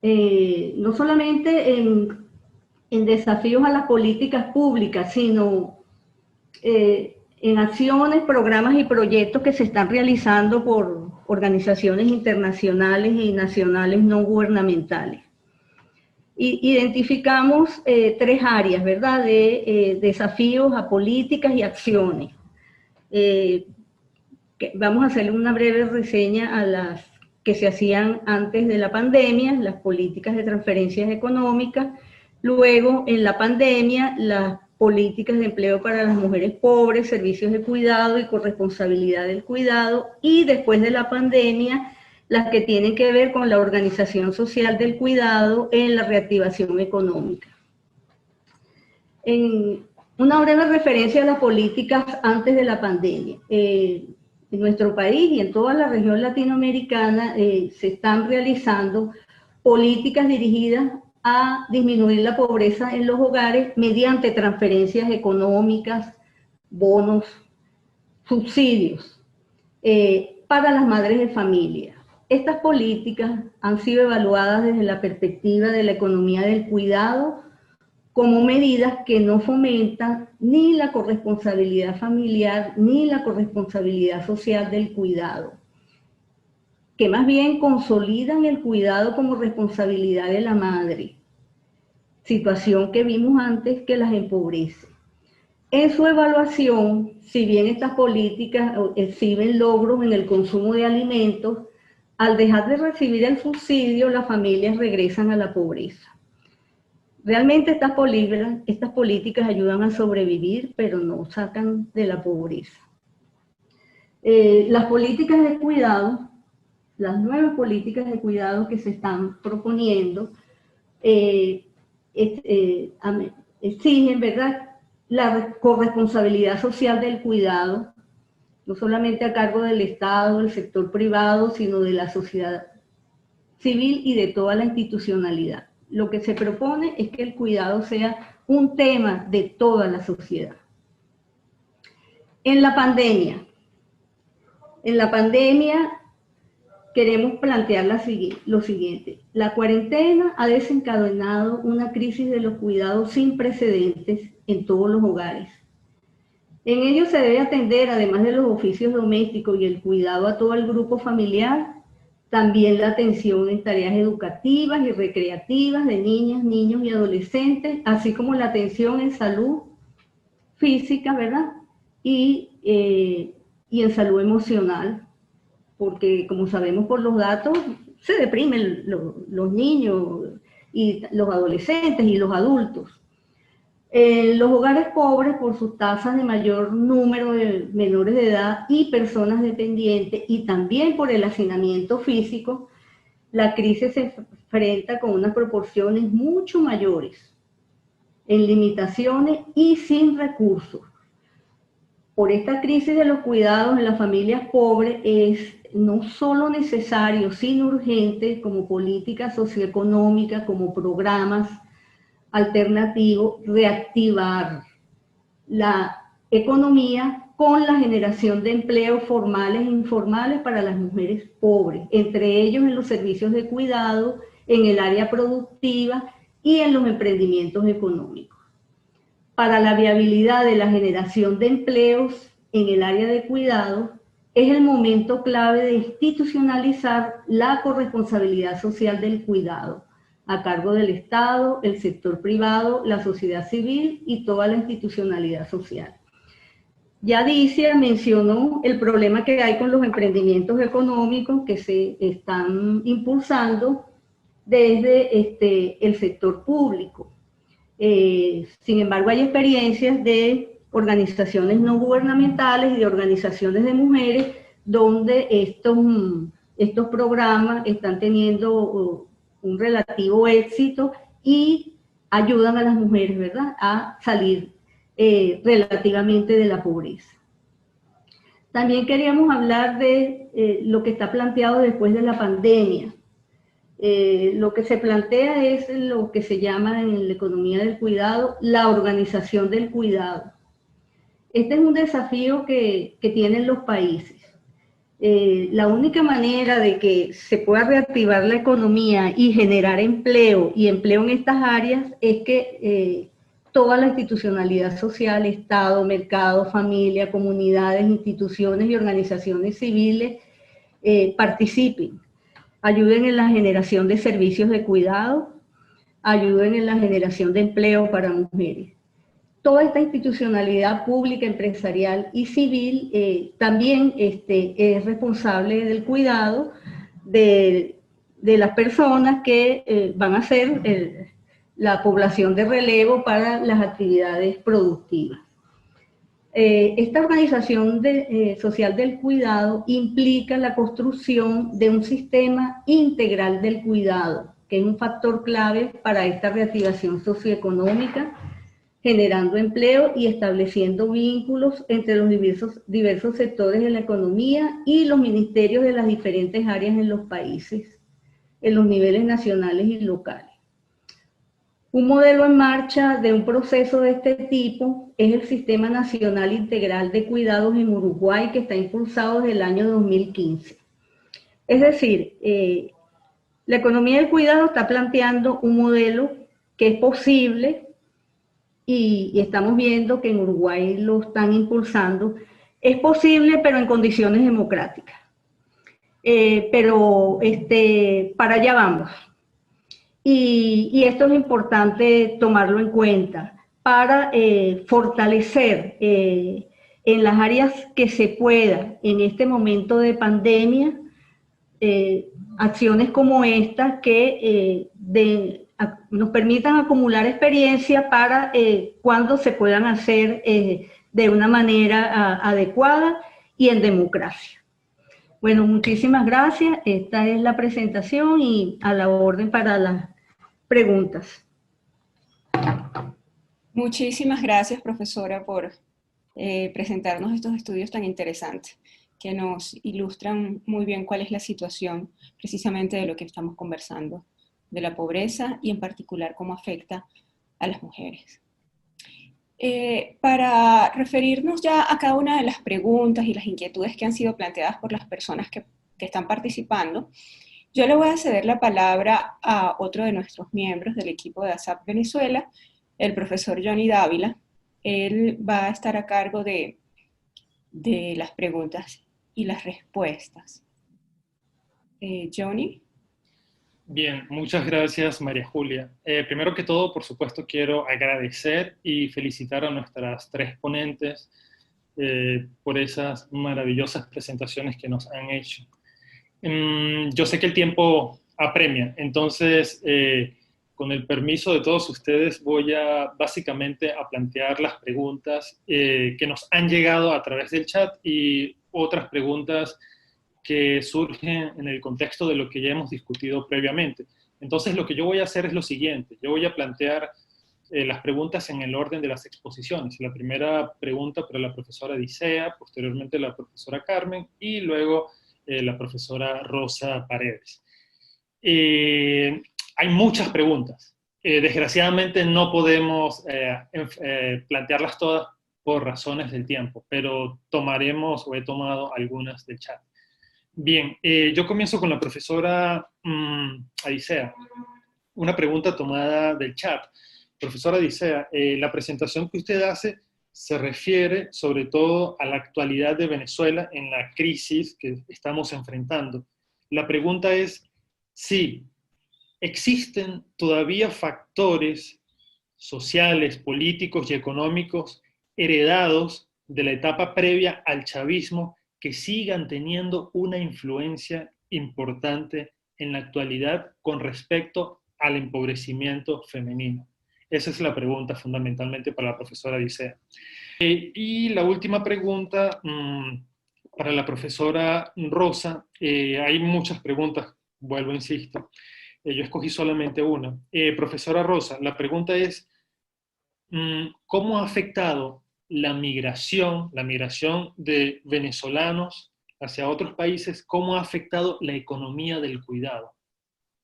no solamente en desafíos a las políticas públicas, sino en acciones, programas y proyectos que se están realizando por organizaciones internacionales y nacionales no gubernamentales. Identificamos 3 áreas, ¿verdad?, de desafíos a políticas y acciones. Vamos a hacerle una breve reseña a las que se hacían antes de la pandemia, las políticas de transferencias económicas. Luego, en la pandemia, las políticas de empleo para las mujeres pobres, servicios de cuidado y corresponsabilidad del cuidado. Y después de la pandemia, las que tienen que ver con la organización social del cuidado en la reactivación económica. En una breve referencia a las políticas antes de la pandemia. En nuestro país y en toda la región latinoamericana se están realizando políticas dirigidas a disminuir la pobreza en los hogares mediante transferencias económicas, bonos, subsidios para las madres de familia. Estas políticas han sido evaluadas desde la perspectiva de la economía del cuidado como medidas que no fomentan ni la corresponsabilidad familiar ni la corresponsabilidad social del cuidado, que más bien consolidan el cuidado como responsabilidad de la madre, situación que vimos antes que las empobrece. En su evaluación, si bien estas políticas exhiben logros en el consumo de alimentos, al dejar de recibir el subsidio, las familias regresan a la pobreza. Realmente estas políticas ayudan a sobrevivir, pero no sacan de la pobreza. Las políticas de cuidado, las nuevas políticas de cuidado que se están proponiendo, exigen, ¿verdad?, la corresponsabilidad social del cuidado, no solamente a cargo del Estado, del sector privado, sino de la sociedad civil y de toda la institucionalidad. Lo que se propone es que el cuidado sea un tema de toda la sociedad. En la pandemia queremos plantear lo siguiente. La cuarentena ha desencadenado una crisis de los cuidados sin precedentes en todos los hogares. En ello se debe atender, además de los oficios domésticos y el cuidado a todo el grupo familiar, también la atención en tareas educativas y recreativas de niñas, niños y adolescentes, así como la atención en salud física, ¿verdad? Y en salud emocional, porque como sabemos por los datos, se deprimen los niños y los adolescentes y los adultos. Los hogares pobres, por sus tasas de mayor número de menores de edad y personas dependientes, y también por el hacinamiento físico, la crisis se enfrenta con unas proporciones mucho mayores, en limitaciones y sin recursos. Por esta crisis de los cuidados en las familias pobres es no solo necesario, sino urgente, como política socioeconómica, como programas alternativo, reactivar la economía con la generación de empleos formales e informales para las mujeres pobres, entre ellos en los servicios de cuidado, en el área productiva y en los emprendimientos económicos. Para la viabilidad de la generación de empleos en el área de cuidado, es el momento clave de institucionalizar la corresponsabilidad social del cuidado, a cargo del Estado, el sector privado, la sociedad civil y toda la institucionalidad social. Ya Dicia mencionó el problema que hay con los emprendimientos económicos que se están impulsando desde el sector público. Sin embargo, hay experiencias de organizaciones no gubernamentales y de organizaciones de mujeres donde estos programas están teniendo un relativo éxito y ayudan a las mujeres, ¿verdad?, a salir relativamente de la pobreza. También queríamos hablar de lo que está planteado después de la pandemia. Lo que se plantea es lo que se llama en la economía del cuidado la organización del cuidado. Este es un desafío que tienen los países. La única manera de que se pueda reactivar la economía y generar empleo y empleo en estas áreas es que toda la institucionalidad social, Estado, mercado, familia, comunidades, instituciones y organizaciones civiles participen, ayuden en la generación de servicios de cuidado, ayuden en la generación de empleo para mujeres. Toda esta institucionalidad pública, empresarial y civil también es responsable del cuidado de las personas que van a ser la población de relevo para las actividades productivas. Esta organización social del cuidado implica la construcción de un sistema integral del cuidado, que es un factor clave para esta reactivación socioeconómica, generando empleo y estableciendo vínculos entre los diversos sectores de la economía y los ministerios de las diferentes áreas en los países, en los niveles nacionales y locales. Un modelo en marcha de un proceso de este tipo es el Sistema Nacional Integral de Cuidados en Uruguay, que está impulsado desde el año 2015. Es decir, la economía del cuidado está planteando un modelo que es posible y estamos viendo que en Uruguay lo están impulsando. Es posible, pero en condiciones democráticas. Para allá vamos. Y esto es importante tomarlo en cuenta para fortalecer en las áreas que se pueda en este momento de pandemia acciones como estas que nos permitan acumular experiencia para cuando se puedan hacer de una manera adecuada y en democracia. Bueno, muchísimas gracias. Esta es la presentación y a la orden para las preguntas. Muchísimas gracias, profesora, por presentarnos estos estudios tan interesantes que nos ilustran muy bien cuál es la situación precisamente de lo que estamos conversando, de la pobreza y en particular cómo afecta a las mujeres. Para referirnos ya a cada una de las preguntas y las inquietudes que han sido planteadas por las personas que están participando, yo le voy a ceder la palabra a otro de nuestros miembros del equipo de ASAP Venezuela, el profesor Johnny Dávila. Él va a estar a cargo de las preguntas y las respuestas. Johnny. Bien, muchas gracias, María Julia. Primero que todo, por supuesto, quiero agradecer y felicitar a nuestras tres ponentes por esas maravillosas presentaciones que nos han hecho. Yo sé que el tiempo apremia, entonces, con el permiso de todos ustedes, voy básicamente a plantear las preguntas que nos han llegado a través del chat y otras preguntas que surgen en el contexto de lo que ya hemos discutido previamente. Entonces, lo que yo voy a hacer es lo siguiente. Yo voy a plantear las preguntas en el orden de las exposiciones. La primera pregunta para la profesora Dicea, posteriormente la profesora Carmen y luego la profesora Rosa Paredes. Hay muchas preguntas. Desgraciadamente no podemos plantearlas todas por razones del tiempo, pero tomaremos o he tomado algunas del chat. Bien, yo comienzo con la profesora Adicea. Una pregunta tomada del chat. Profesora Adicea, la presentación que usted hace se refiere sobre todo a la actualidad de Venezuela en la crisis que estamos enfrentando. La pregunta es si existen todavía factores sociales, políticos y económicos heredados de la etapa previa al chavismo que sigan teniendo una influencia importante en la actualidad con respecto al empobrecimiento femenino. Esa es la pregunta fundamentalmente para la profesora Dicea. Y la última pregunta para la profesora Rosa. Hay muchas preguntas, vuelvo, insisto. Yo escogí solamente una. Profesora Rosa, la pregunta es, ¿cómo ha afectado la migración de venezolanos hacia otros países, cómo ha afectado la economía del cuidado?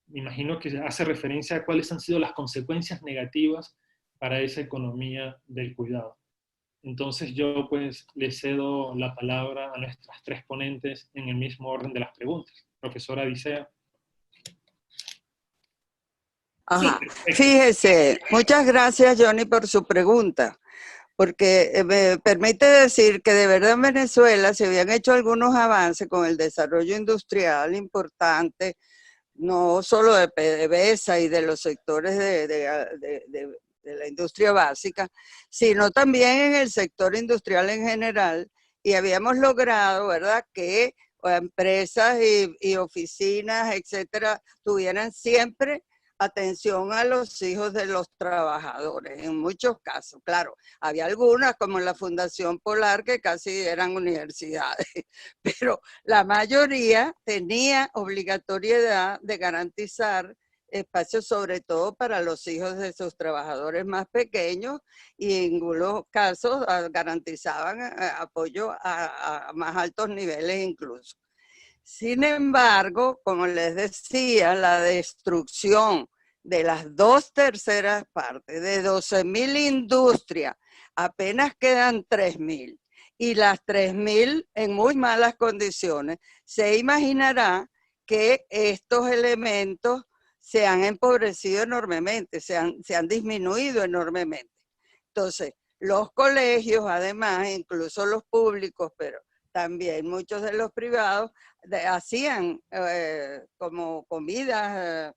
Me imagino que hace referencia a cuáles han sido las consecuencias negativas para esa economía del cuidado. Entonces yo pues le cedo la palabra a nuestras tres ponentes en el mismo orden de las preguntas. Profesora Dicea. Ajá. Fíjese, muchas gracias, Johnny, por su pregunta, porque me permite decir que de verdad en Venezuela se habían hecho algunos avances con el desarrollo industrial importante, no solo de PDVSA y de los sectores de la industria básica, sino también en el sector industrial en general, y habíamos logrado, ¿verdad?, que empresas y oficinas, etcétera, tuvieran siempre atención a los hijos de los trabajadores, en muchos casos. Claro, había algunas como la Fundación Polar que casi eran universidades, pero la mayoría tenía obligatoriedad de garantizar espacios sobre todo para los hijos de sus trabajadores más pequeños y en algunos casos garantizaban apoyo a más altos niveles incluso. Sin embargo, como les decía, la destrucción de las 2/3 partes, de 12.000 industrias, apenas quedan 3.000, y las 3.000 en muy malas condiciones, se imaginará que estos elementos se han empobrecido enormemente, se han disminuido enormemente. Entonces, los colegios, además, incluso los públicos, pero también muchos de los privados, hacían como comidas,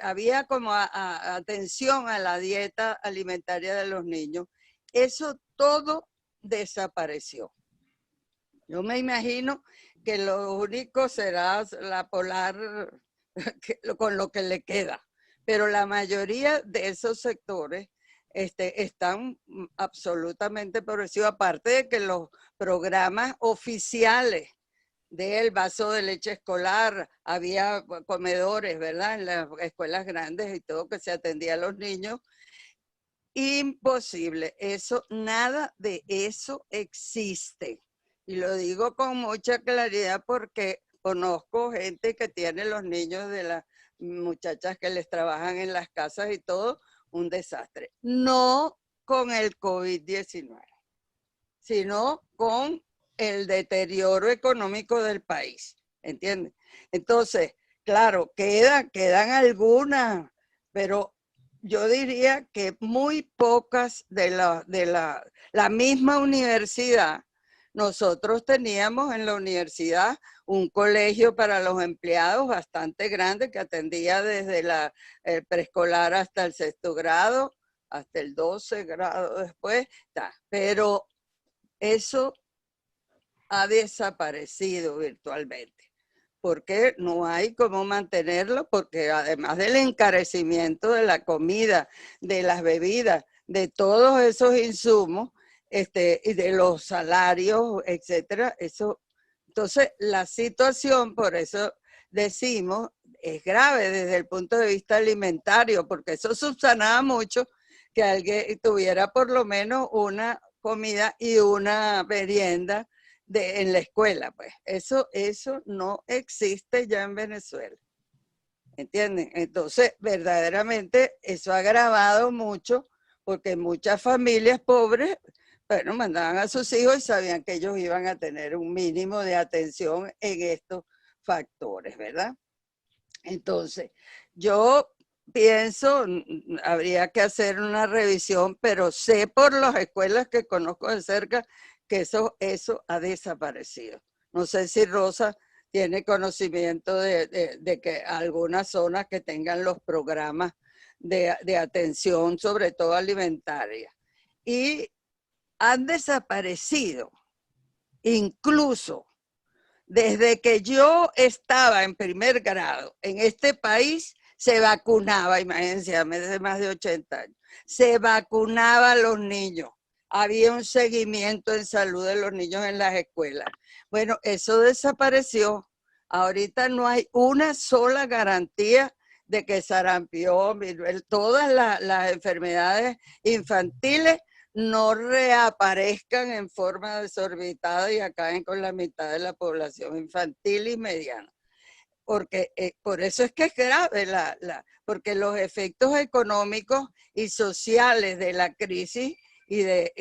había como atención a la dieta alimentaria de los niños. Eso todo desapareció. Yo me imagino que lo único será la Polar con lo que le queda, pero la mayoría de esos sectores están absolutamente empobrecidos, aparte de que los programas oficiales del vaso de leche escolar, había comedores, ¿verdad?, en las escuelas grandes y todo, que se atendía a los niños. Imposible, nada de eso existe. Y lo digo con mucha claridad porque conozco gente que tiene los niños de las muchachas que les trabajan en las casas y todo, un desastre. No con el COVID-19, sino con el deterioro económico del país, ¿entiendes? Entonces, claro, quedan algunas, pero yo diría que muy pocas de la misma universidad nosotros teníamos en la universidad un colegio para los empleados bastante grande que atendía desde el preescolar hasta el 6º grado, hasta el 12 grado después, pero eso ha desaparecido virtualmente. Porque no hay cómo mantenerlo, porque además del encarecimiento de la comida, de las bebidas, de todos esos insumos, y de los salarios, etcétera, eso, entonces la situación, por eso decimos, es grave desde el punto de vista alimentario, porque eso subsanaba mucho que alguien tuviera por lo menos una comida y una merienda en la escuela, pues. Eso no existe ya en Venezuela. ¿Entienden? Entonces, verdaderamente, eso ha agravado mucho, porque muchas familias pobres, bueno, mandaban a sus hijos y sabían que ellos iban a tener un mínimo de atención en estos factores, ¿verdad? Entonces, yo pienso, habría que hacer una revisión, pero sé por las escuelas que conozco de cerca que eso ha desaparecido. No sé si Rosa tiene conocimiento de que algunas zonas que tengan los programas de atención, sobre todo alimentaria. Y han desaparecido, incluso desde que yo estaba en 1er grado en este país, se vacunaba, imagínense, hace más de 80 años, se vacunaba a los niños. Había un seguimiento en salud de los niños en las escuelas. Bueno, eso desapareció. Ahorita no hay una sola garantía de que sarampión, viruela, todas las enfermedades infantiles no reaparezcan en forma desorbitada y acaben con la mitad de la población infantil y mediana. Porque por eso es que es grave, porque los efectos económicos y sociales de la crisis y de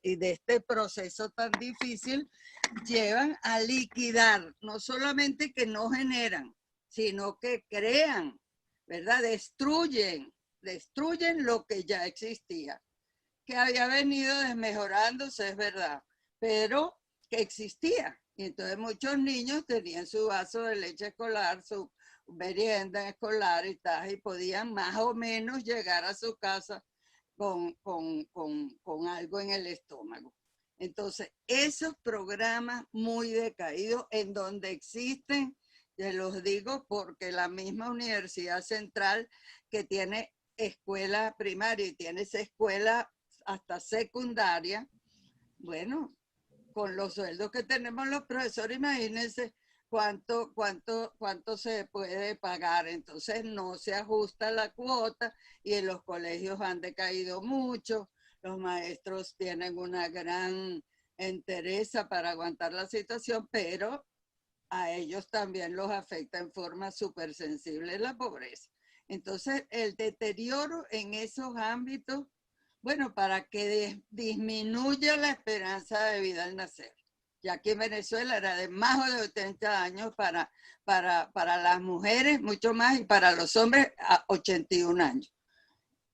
este proceso tan difícil llevan a liquidar, no solamente que no generan, sino que crean, ¿verdad? Destruyen lo que ya existía, que había venido desmejorándose, es verdad, pero que existía. Y entonces muchos niños tenían su vaso de leche escolar, su merienda escolar y tal, y podían más o menos llegar a su casa con algo en el estómago. Entonces, esos programas muy decaídos en donde existen, ya los digo porque la misma Universidad Central que tiene escuela primaria y tiene esa escuela hasta secundaria, bueno, con los sueldos que tenemos los profesores, imagínense cuánto se puede pagar. Entonces no se ajusta la cuota y en los colegios han decaído mucho. Los maestros tienen una gran entereza para aguantar la situación, pero a ellos también los afecta en forma súper sensible la pobreza. Entonces el deterioro en esos ámbitos, bueno, para que disminuya la esperanza de vida al nacer. Ya que en Venezuela era de más de 80 años para las mujeres, mucho más, y para los hombres a 81 años.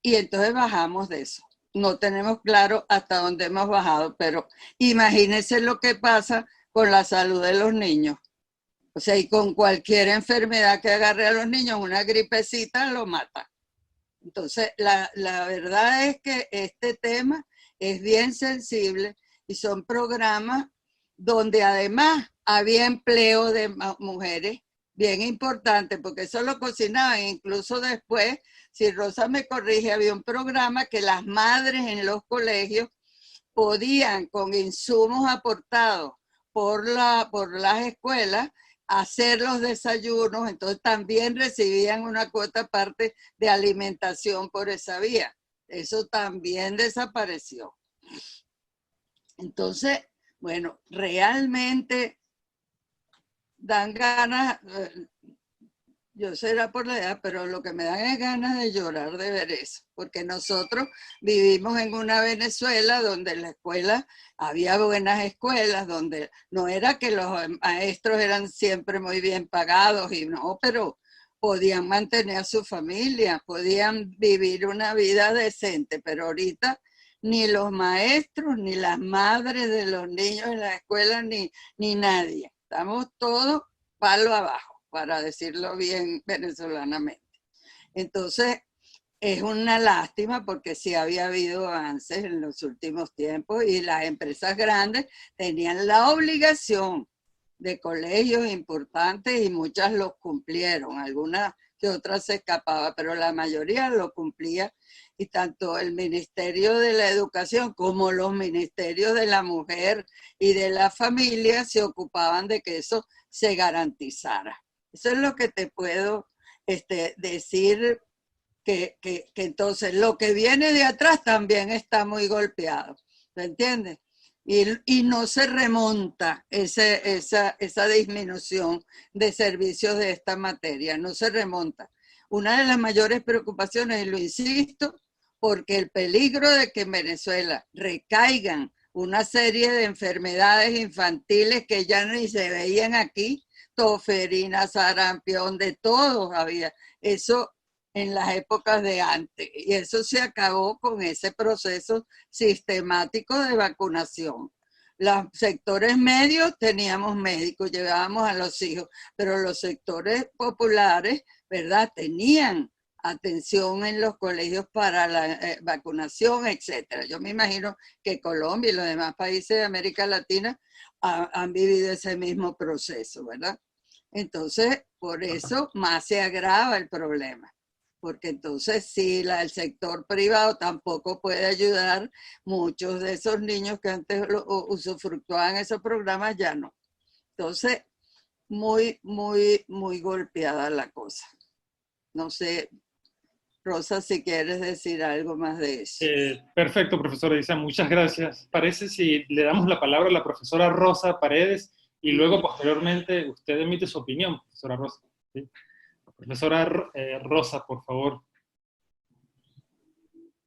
Y entonces bajamos de eso. No tenemos claro hasta dónde hemos bajado, pero imagínense lo que pasa con la salud de los niños. O sea, y con cualquier enfermedad que agarre a los niños, una gripecita lo mata. Entonces, la verdad es que este tema es bien sensible y son programas donde además había empleo de mujeres bien importante, porque eso lo cocinaban. Incluso después, si Rosa me corrige, había un programa que las madres en los colegios podían, con insumos aportados por las escuelas, hacer los desayunos, entonces también recibían una cuota aparte de alimentación por esa vía. Eso también desapareció. Entonces, bueno, realmente dan ganas, yo será por la edad, pero lo que me dan es ganas de llorar de ver eso, porque nosotros vivimos en una Venezuela donde en la escuela había buenas escuelas, donde no era que los maestros eran siempre muy bien pagados, y no, pero podían mantener a su familia, podían vivir una vida decente, pero ahorita ni los maestros, ni las madres de los niños en la escuela, ni nadie. Estamos todos palo abajo, para decirlo bien venezolanamente. Entonces, es una lástima porque sí había habido avances en los últimos tiempos y las empresas grandes tenían la obligación de colegios importantes y muchas los cumplieron, algunas que otras se escapaban, pero la mayoría lo cumplía, y tanto el Ministerio de la Educación como los ministerios de la Mujer y de la Familia se ocupaban de que eso se garantizara. Eso es lo que te puedo decir, que entonces lo que viene de atrás también está muy golpeado, ¿me entiendes? Y no se remonta esa disminución de servicios de esta materia, no se remonta. Una de las mayores preocupaciones, y lo insisto, porque el peligro de que en Venezuela recaigan una serie de enfermedades infantiles que ya ni se veían aquí, toferina, sarampión, de todos había, eso en las épocas de antes, y eso se acabó con ese proceso sistemático de vacunación. Los sectores medios teníamos médicos, llevábamos a los hijos, pero los sectores populares, ¿verdad?, tenían atención en los colegios para la vacunación, etcétera. Yo me imagino que Colombia y los demás países de América Latina han vivido ese mismo proceso, ¿verdad? Entonces, por eso más se agrava el problema. Porque entonces si el sector privado tampoco puede ayudar, muchos de esos niños que antes usufructuaban esos programas ya no. Entonces, muy golpeada la cosa. No sé, Rosa, si quieres decir algo más de eso. Perfecto, profesora Isa, muchas gracias. Parece si le damos la palabra a la profesora Rosa Paredes y luego posteriormente usted emite su opinión, profesora Rosa. ¿Sí? Profesora Rosa, por favor.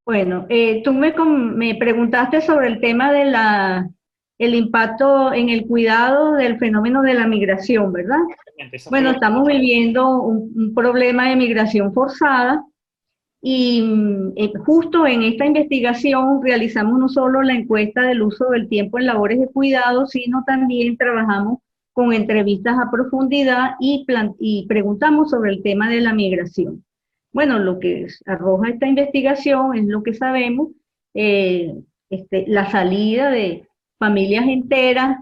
Bueno, tú me preguntaste sobre el tema de el impacto en el cuidado del fenómeno de la migración, ¿verdad? Bueno, estamos viviendo un problema de migración forzada y justo en esta investigación realizamos no solo la encuesta del uso del tiempo en labores de cuidado, sino también trabajamos con entrevistas a profundidad y preguntamos sobre el tema de la migración. Bueno, lo que arroja esta investigación es lo que sabemos, la salida de familias enteras,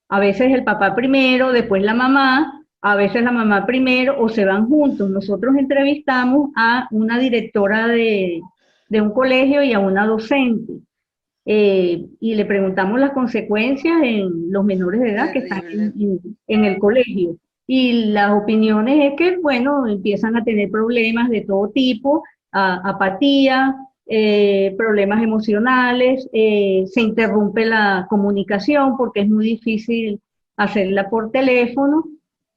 a veces el papá primero, después la mamá, a veces la mamá primero, o se van juntos. Nosotros entrevistamos a una directora de un colegio y a una docente. Y le preguntamos las consecuencias en los menores de edad que están en el colegio. Y las opiniones es que, bueno, empiezan a tener problemas de todo tipo, apatía, problemas emocionales, se interrumpe la comunicación porque es muy difícil hacerla por teléfono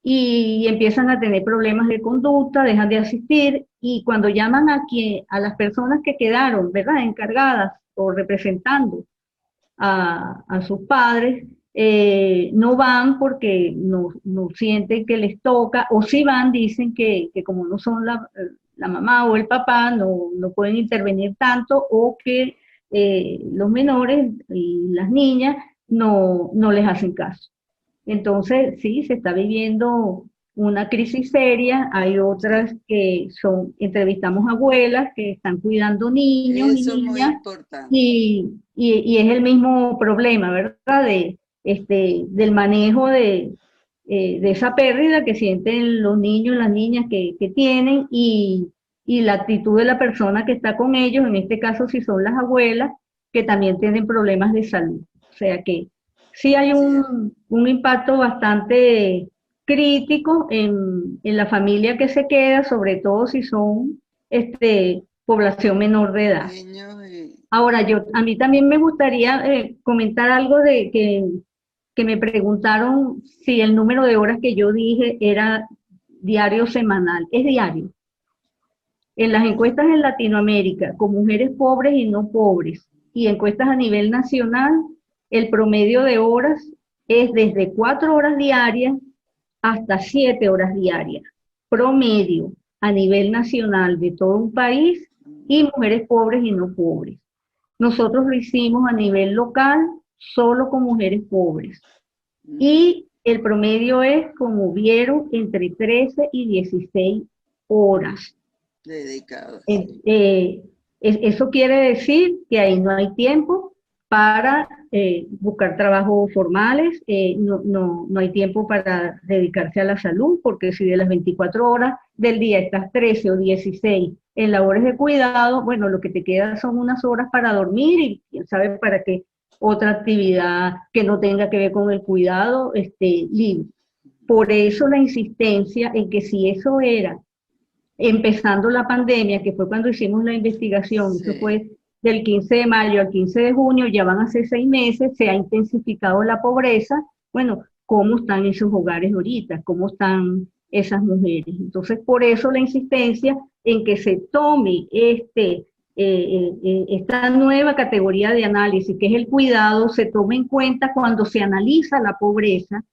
y empiezan a tener problemas de conducta, dejan de asistir y cuando llaman a las personas que quedaron, ¿verdad?, encargadas o representando a sus padres, no van porque no sienten que les toca, o si van, dicen que como no son la mamá o el papá, no pueden intervenir tanto, o que los menores y las niñas no les hacen caso. Entonces, sí, se está viviendo una crisis seria. Hay otras que entrevistamos abuelas que están cuidando niños y niñas, y es el mismo problema, ¿verdad? Del manejo de esa pérdida que sienten los niños, las niñas que tienen, y la actitud de la persona que está con ellos, en este caso si son las abuelas, que también tienen problemas de salud. O sea que sí hay un impacto bastante crítico en la familia que se queda, sobre todo si son población menor de edad. Ahora, a mí también me gustaría comentar algo de que me preguntaron si el número de horas que yo dije era diario o semanal. Es diario. En las encuestas en Latinoamérica, con mujeres pobres y no pobres, y encuestas a nivel nacional, el promedio de horas es desde 4 horas diarias hasta 7 horas diarias. Promedio a nivel nacional de todo un país, y mujeres pobres y no pobres. Nosotros lo hicimos a nivel local, solo con mujeres pobres. Y el promedio es, como vieron, entre 13 y 16 horas. Dedicados. Eso quiere decir que ahí no hay tiempo para buscar trabajos formales, no hay tiempo para dedicarse a la salud, porque si de las 24 horas del día estás 13 o 16 en labores de cuidado, bueno, lo que te queda son unas horas para dormir y quién sabe para qué otra actividad que no tenga que ver con el cuidado esté libre. Por eso la insistencia en que si eso era empezando la pandemia, que fue cuando hicimos la investigación, Sí. eso fue del 15 de mayo al 15 de junio, ya van a ser 6 meses, se ha intensificado la pobreza. Bueno, ¿cómo están esos hogares ahorita? ¿Cómo están esas mujeres? Entonces, por eso la insistencia en que se tome esta nueva categoría de análisis, que es el cuidado, se tome en cuenta cuando se analiza la pobreza,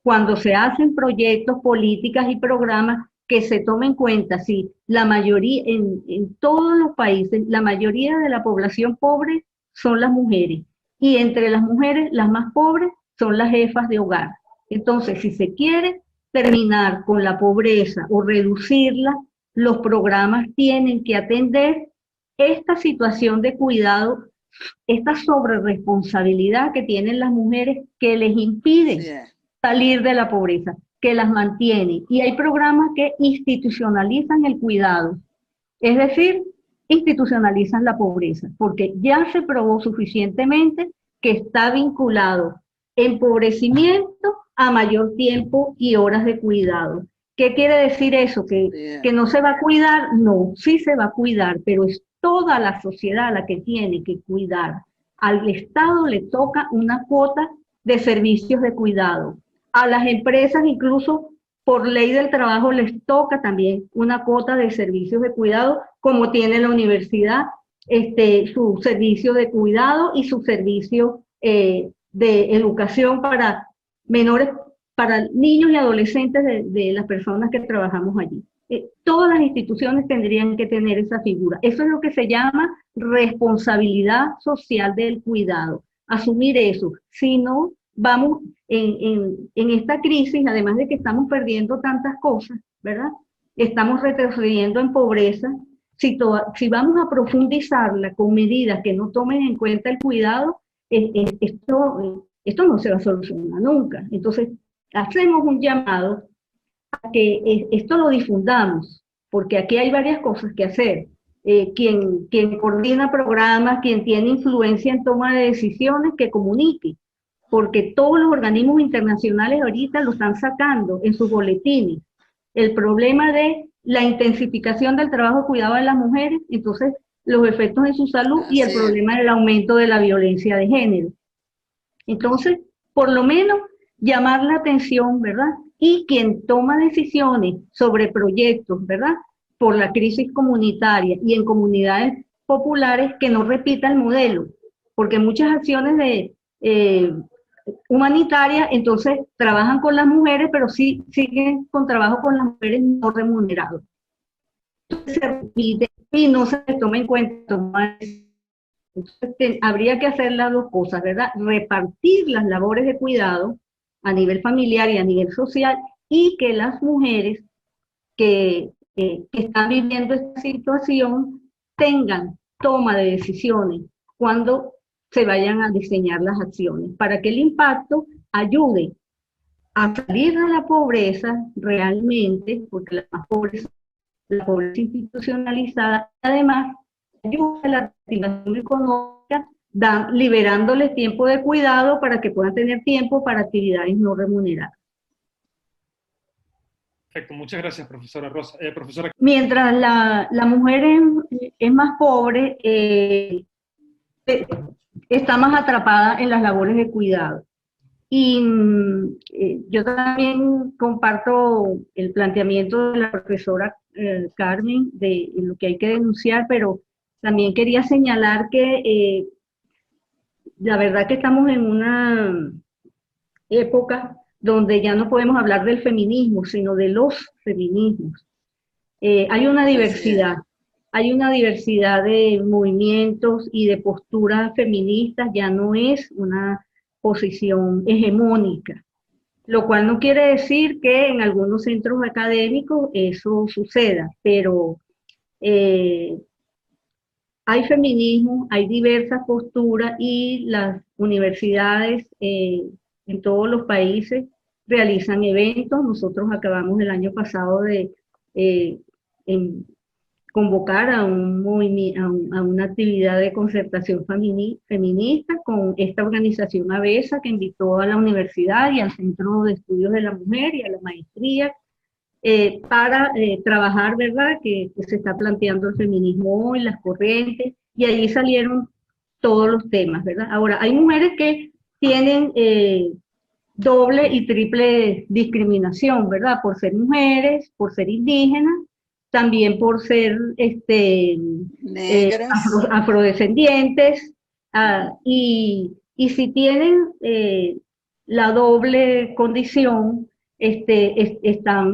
cuando se hacen proyectos, políticas y programas, que se tome en cuenta si la mayoría, en todos los países, la mayoría de la población pobre son las mujeres. Y entre las mujeres, las más pobres son las jefas de hogar. Entonces, si se quiere terminar con la pobreza o reducirla, los programas tienen que atender esta situación de cuidado, esta sobreresponsabilidad que tienen las mujeres que les impide salir de la pobreza, que las mantiene. Y hay programas que institucionalizan el cuidado, es decir, institucionalizan la pobreza, porque ya se probó suficientemente que está vinculado empobrecimiento a mayor tiempo y horas de cuidado. ¿Qué quiere decir eso? ¿Que no se va a cuidar? No, sí se va a cuidar, pero es toda la sociedad la que tiene que cuidar. Al Estado le toca una cuota de servicios de cuidado. A las empresas, incluso por ley del trabajo, les toca también una cuota de servicios de cuidado, como tiene la universidad, su servicio de cuidado y su servicio de educación para menores, para niños y adolescentes de las personas que trabajamos allí. Todas las instituciones tendrían que tener esa figura. Eso es lo que se llama responsabilidad social del cuidado. Asumir eso. Si no, vamos en esta crisis, además de que estamos perdiendo tantas cosas, ¿verdad? Estamos retrocediendo en pobreza. Si vamos a profundizarla con medidas que no tomen en cuenta el cuidado, esto no se va a solucionar nunca. Entonces, hacemos un llamado a que esto lo difundamos, porque aquí hay varias cosas que hacer. Quien coordina programas, quien tiene influencia en toma de decisiones, que comunique, porque todos los organismos internacionales ahorita lo están sacando en sus boletines. El problema de la intensificación del trabajo de cuidado de las mujeres, entonces los efectos en su salud y el problema del aumento de la violencia de género. Entonces, por lo menos llamar la atención, ¿verdad? Y quien toma decisiones sobre proyectos, ¿verdad? Por la crisis comunitaria y en comunidades populares, que no repita el modelo, porque muchas acciones humanitarias, entonces trabajan con las mujeres, pero sí siguen con trabajo con las mujeres no remunerados. Entonces se repite y no se toma en cuenta. Entonces, habría que hacer las dos cosas, ¿verdad? Repartir las labores de cuidado a nivel familiar y a nivel social, y que las mujeres que están viviendo esta situación tengan toma de decisiones cuando se vayan a diseñar las acciones, para que el impacto ayude a salir de la pobreza realmente, porque la pobreza institucionalizada, además ayuda a la reactivación económica, liberándoles tiempo de cuidado para que puedan tener tiempo para actividades no remuneradas. Perfecto, muchas gracias, profesora Rosa. Profesora. Mientras la mujer es más pobre, está más atrapada en las labores de cuidado. Y yo también comparto el planteamiento de la profesora Carmen de lo que hay que denunciar, pero también quería señalar que la verdad que estamos en una época donde ya no podemos hablar del feminismo, sino de los feminismos. Hay una diversidad. hay una diversidad de movimientos y de posturas feministas, ya no es una posición hegemónica, lo cual no quiere decir que en algunos centros académicos eso suceda, pero hay feminismo, hay diversas posturas y las universidades en todos los países realizan eventos. Nosotros acabamos el año pasado de convocar a una actividad de concertación feminista con esta organización ABESA, que invitó a la universidad y al Centro de Estudios de la Mujer y a la maestría para trabajar, ¿verdad?, que se está planteando el feminismo hoy, las corrientes, y allí salieron todos los temas, ¿verdad? Ahora, hay mujeres que tienen doble y triple discriminación, ¿verdad? Por ser mujeres, por ser indígenas, también por ser negras, afrodescendientes, y si tienen la doble condición, están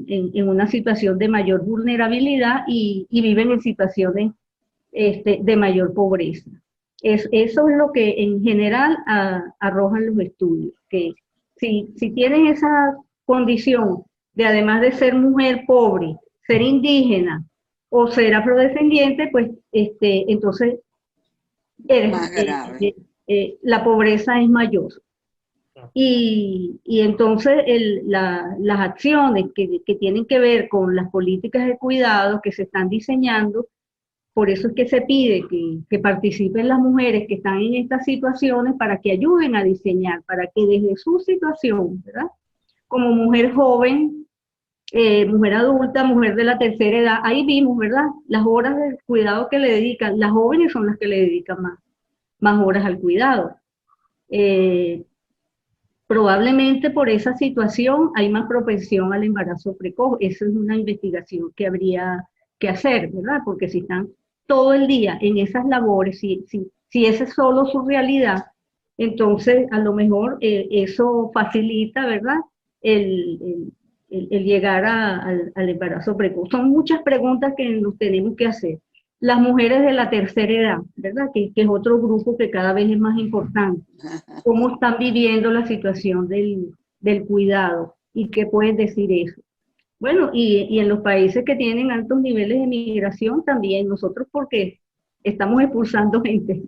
en una situación de mayor vulnerabilidad y viven en situaciones de mayor pobreza. Eso es lo que en general arrojan los estudios, que si tienen esa condición de, además de ser mujer pobre, ser indígena o ser afrodescendiente, pues entonces más grave. La pobreza es mayor. Y entonces las acciones que tienen que ver con las políticas de cuidado que se están diseñando, por eso es que se pide que participen las mujeres que están en estas situaciones para que ayuden a diseñar, para que desde su situación, ¿verdad?, como mujer joven, mujer adulta, mujer de la tercera edad, ahí vimos, ¿verdad?, las horas de cuidado que le dedican, las jóvenes son las que le dedican más horas al cuidado. Probablemente por esa situación hay más propensión al embarazo precoz. Esa es una investigación que habría que hacer, ¿verdad? Porque si están todo el día en esas labores, si esa es solo su realidad, entonces a lo mejor eso facilita, ¿verdad?, el llegar al embarazo precoz. Son muchas preguntas que nos tenemos que hacer. Las mujeres de la tercera edad, ¿verdad?, que es otro grupo que cada vez es más importante. ¿Cómo están viviendo la situación del cuidado? ¿Y qué pueden decir eso? Bueno, y en los países que tienen altos niveles de migración también, nosotros porque estamos expulsando gente,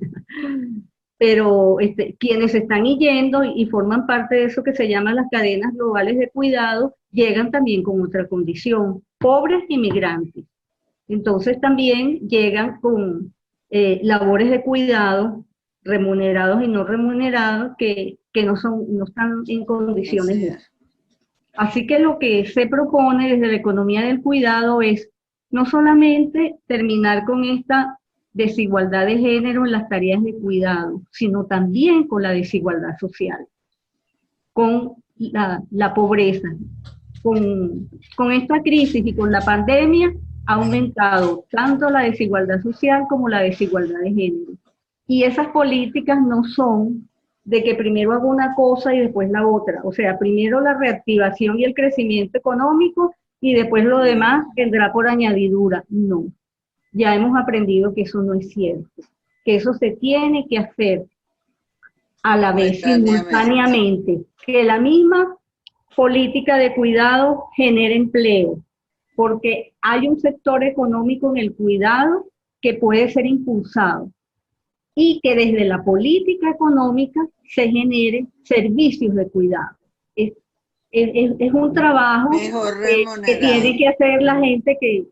pero quienes están yendo y forman parte de eso que se llaman las cadenas globales de cuidado, llegan también con otra condición, pobres y migrantes. Entonces también llegan con labores de cuidado, remunerados y no remunerados, que no están en condiciones de... Así que lo que se propone desde la economía del cuidado es no solamente terminar con esta desigualdad de género en las tareas de cuidado, sino también con la desigualdad social, con la pobreza. Con esta crisis y con la pandemia ha aumentado tanto la desigualdad social como la desigualdad de género. Y esas políticas no son de que primero hago una cosa y después la otra. O sea, primero la reactivación y el crecimiento económico y después lo demás vendrá por añadidura. No, ya hemos aprendido que eso no es cierto, que eso se tiene que hacer a la vez, simultáneamente, que la misma política de cuidado genere empleo, porque hay un sector económico en el cuidado que puede ser impulsado y que desde la política económica se genere servicios de cuidado. Es un trabajo que tiene que hacer la gente que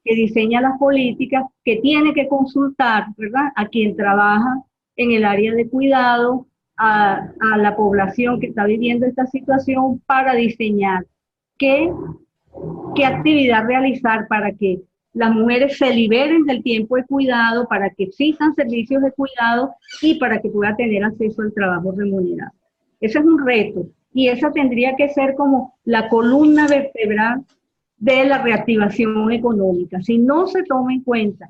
diseña las políticas, que tiene que consultar, ¿verdad?, a quien trabaja en el área de cuidado, a la población que está viviendo esta situación, para diseñar qué actividad realizar para que las mujeres se liberen del tiempo de cuidado, para que existan servicios de cuidado y para que pueda tener acceso al trabajo remunerado. Ese es un reto y esa tendría que ser como la columna vertebral de la reactivación económica. Si no se toma en cuenta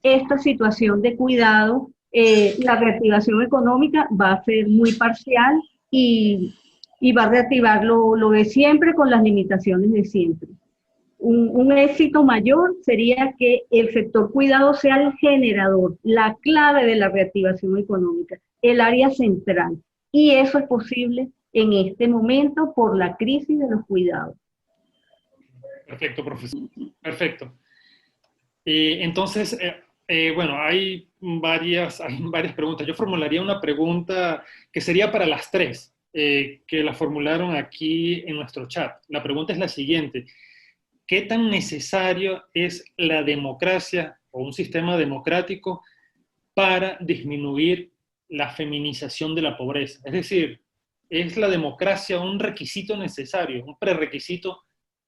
esta situación de cuidado, la reactivación económica va a ser muy parcial y va a reactivar lo de siempre con las limitaciones de siempre. un éxito mayor sería que el sector cuidado sea el generador, la clave de la reactivación económica, el área central. Y eso es posible en este momento por la crisis de los cuidados. Perfecto, profesor. Perfecto. Entonces, bueno, hay varias preguntas. Yo formularía una pregunta que sería para las tres, que la formularon aquí en nuestro chat. La pregunta es la siguiente. ¿Qué tan necesario es la democracia o un sistema democrático para disminuir la feminización de la pobreza? Es decir, ¿es la democracia un requisito necesario, un prerequisito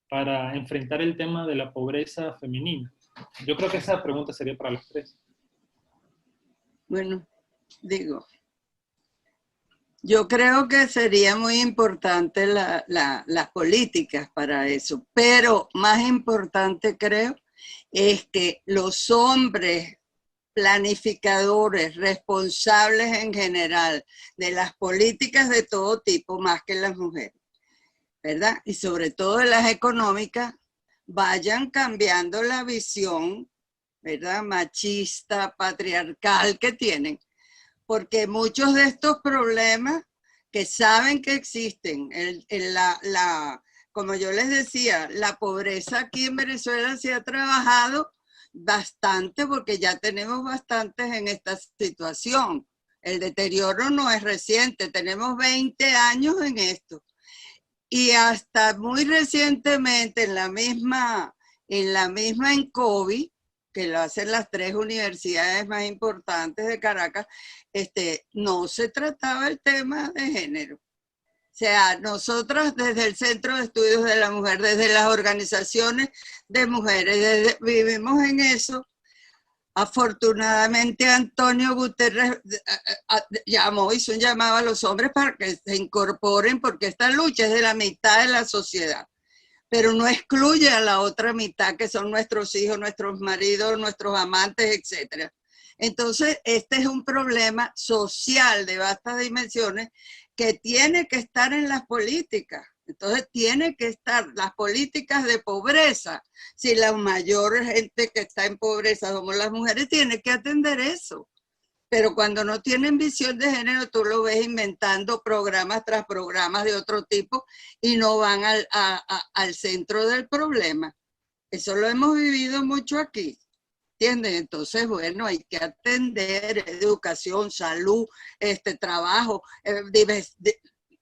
para enfrentar el tema de la pobreza femenina? Yo creo que esa pregunta sería para los tres. Bueno, digo, yo creo que sería muy importante las políticas para eso, pero más importante creo es que los hombres planificadores, responsables en general de las políticas de todo tipo, más que las mujeres, ¿verdad? Y sobre todo de las económicas, vayan cambiando la visión, ¿verdad? Machista, patriarcal que tienen. Porque muchos de estos problemas que saben que existen, como yo les decía, la pobreza aquí en Venezuela se ha trabajado bastante porque ya tenemos bastantes en esta situación. El deterioro no es reciente, tenemos 20 años en esto. Y hasta muy recientemente en la misma ENCOVI, que lo hacen las 3 universidades más importantes de Caracas, no se trataba el tema de género. O sea, nosotras desde el Centro de Estudios de la Mujer, desde las organizaciones de mujeres, vivimos en eso. Afortunadamente Antonio Guterres hizo un llamado a los hombres para que se incorporen porque esta lucha es de la mitad de la sociedad. Pero no excluye a la otra mitad, que son nuestros hijos, nuestros maridos, nuestros amantes, etc. Entonces, este es un problema social de vastas dimensiones que tiene que estar en las políticas. Entonces, tiene que estar las políticas de pobreza. Si la mayor gente que está en pobreza somos las mujeres, tiene que atender eso. Pero cuando no tienen visión de género, tú lo ves inventando programas tras programas de otro tipo y no van al centro del problema. Eso lo hemos vivido mucho aquí, ¿entiendes? Entonces, bueno, hay que atender educación, salud, trabajo,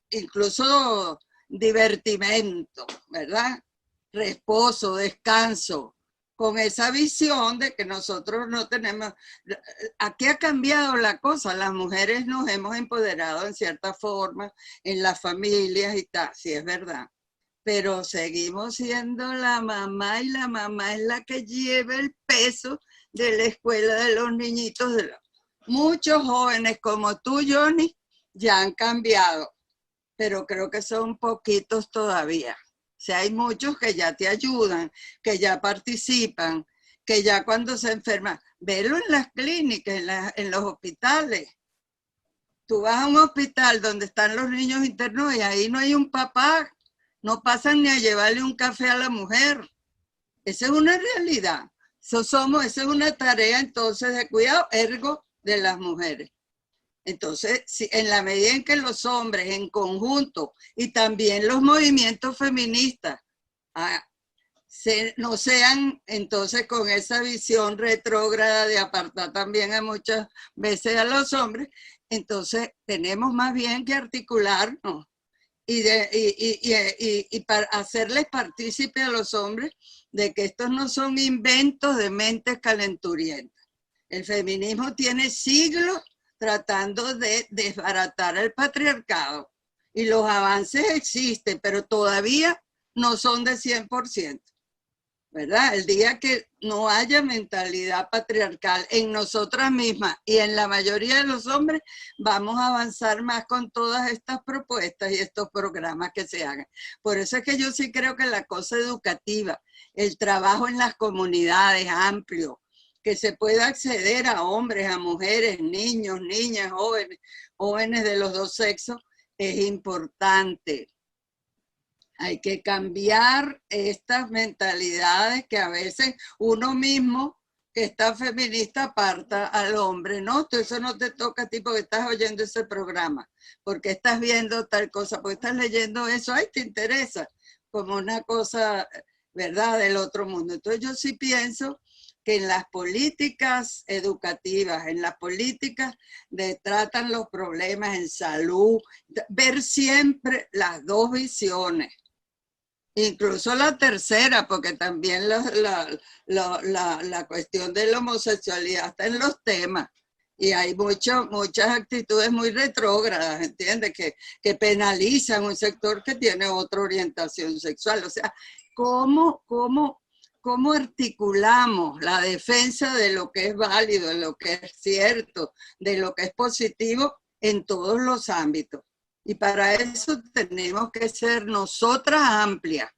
incluso divertimento, ¿verdad? Reposo, descanso. Con esa visión de que nosotros no tenemos... Aquí ha cambiado la cosa, las mujeres nos hemos empoderado en cierta forma, en las familias y tal, sí es verdad. Pero seguimos siendo la mamá y la mamá es la que lleva el peso de la escuela de los niñitos. Muchos jóvenes como tú, Johnny, ya han cambiado, pero creo que son poquitos todavía. O sea, hay muchos que ya te ayudan, que ya participan, que ya cuando se enferman, velo en las clínicas, en los hospitales. Tú vas a un hospital donde están los niños internos y ahí no hay un papá, no pasan ni a llevarle un café a la mujer. Esa es una realidad. Esa es una tarea entonces de cuidado ergo de las mujeres. Entonces, si en la medida en que los hombres en conjunto y también los movimientos feministas no sean entonces con esa visión retrógrada de apartar también a muchas veces a los hombres, entonces tenemos más bien que articularnos y para hacerles partícipe a los hombres de que estos no son inventos de mentes calenturientas. El feminismo tiene siglos tratando de desbaratar el patriarcado. Y los avances existen, pero todavía no son de 100%. ¿Verdad? El día que no haya mentalidad patriarcal en nosotras mismas y en la mayoría de los hombres, vamos a avanzar más con todas estas propuestas y estos programas que se hagan. Por eso es que yo sí creo que la cosa educativa, el trabajo en las comunidades amplio, que se pueda acceder a hombres, a mujeres, niños, niñas, jóvenes de los dos sexos, es importante. Hay que cambiar estas mentalidades que a veces uno mismo que está feminista aparta al hombre. No, eso no te toca a ti porque estás oyendo ese programa, porque estás viendo tal cosa, porque estás leyendo eso, ay, te interesa, como una cosa, ¿verdad?, del otro mundo. Entonces yo sí pienso que en las políticas educativas, en las políticas de tratan los problemas en salud, ver siempre las dos visiones. Incluso la tercera, porque también la cuestión de la homosexualidad está en los temas. Y hay muchas actitudes muy retrógradas, ¿entiendes? Que penalizan un sector que tiene otra orientación sexual. O sea, ¿cómo articulamos la defensa de lo que es válido, de lo que es cierto, de lo que es positivo en todos los ámbitos? Y para eso tenemos que ser nosotras amplias.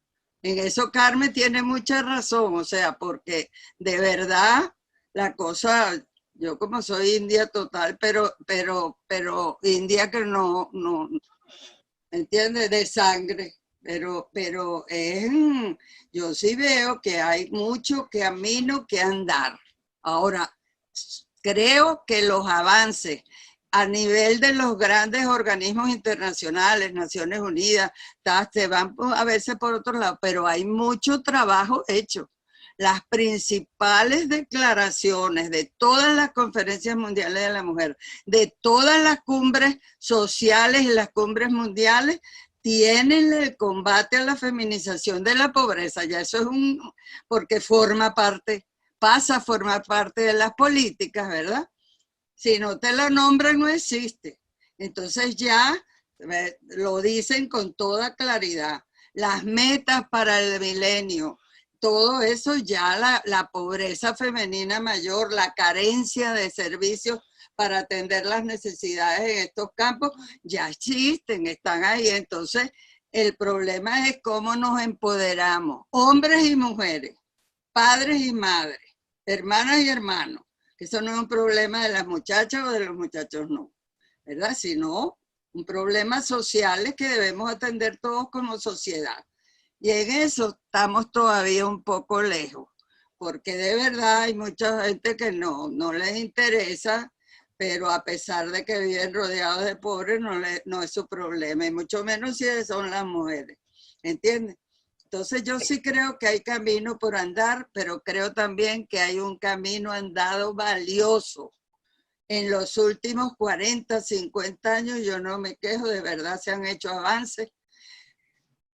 En eso Carmen tiene mucha razón, o sea, porque de verdad la cosa, yo como soy india total, pero india que no ¿entiendes? De sangre, pero yo sí veo que hay mucho camino que andar. Ahora, creo que los avances a nivel de los grandes organismos internacionales, Naciones Unidas, se van a veces por otro lado, pero hay mucho trabajo hecho. Las principales declaraciones de todas las conferencias mundiales de la mujer, de todas las cumbres sociales y las cumbres mundiales, tienen el combate a la feminización de la pobreza. Ya eso es porque pasa a formar parte de las políticas, ¿verdad? Si no te la nombran, no existe. Entonces ya lo dicen con toda claridad. Las metas para el milenio, todo eso ya, la pobreza femenina mayor, la carencia de servicios para atender las necesidades en estos campos, ya existen, están ahí. Entonces, el problema es cómo nos empoderamos, hombres y mujeres, padres y madres, hermanas y hermanos. Eso no es un problema de las muchachas o de los muchachos, no, ¿verdad? Sino un problema social que debemos atender todos como sociedad. Y en eso estamos todavía un poco lejos, porque de verdad hay mucha gente que no les interesa, pero a pesar de que viven rodeados de pobres, no es su problema, y mucho menos si son las mujeres, ¿entiendes? Entonces yo sí creo que hay camino por andar, pero creo también que hay un camino andado valioso. En los últimos 40, 50 años, yo no me quejo, de verdad se han hecho avances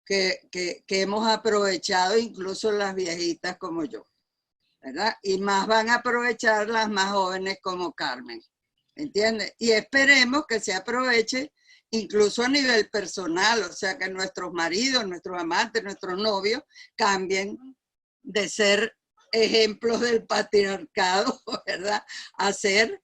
que hemos aprovechado incluso las viejitas como yo, ¿verdad? Y más van a aprovechar las más jóvenes como Carmen, ¿entiendes? Y esperemos que se aproveche incluso a nivel personal, o sea, que nuestros maridos, nuestros amantes, nuestros novios cambien de ser ejemplos del patriarcado, ¿verdad?, a ser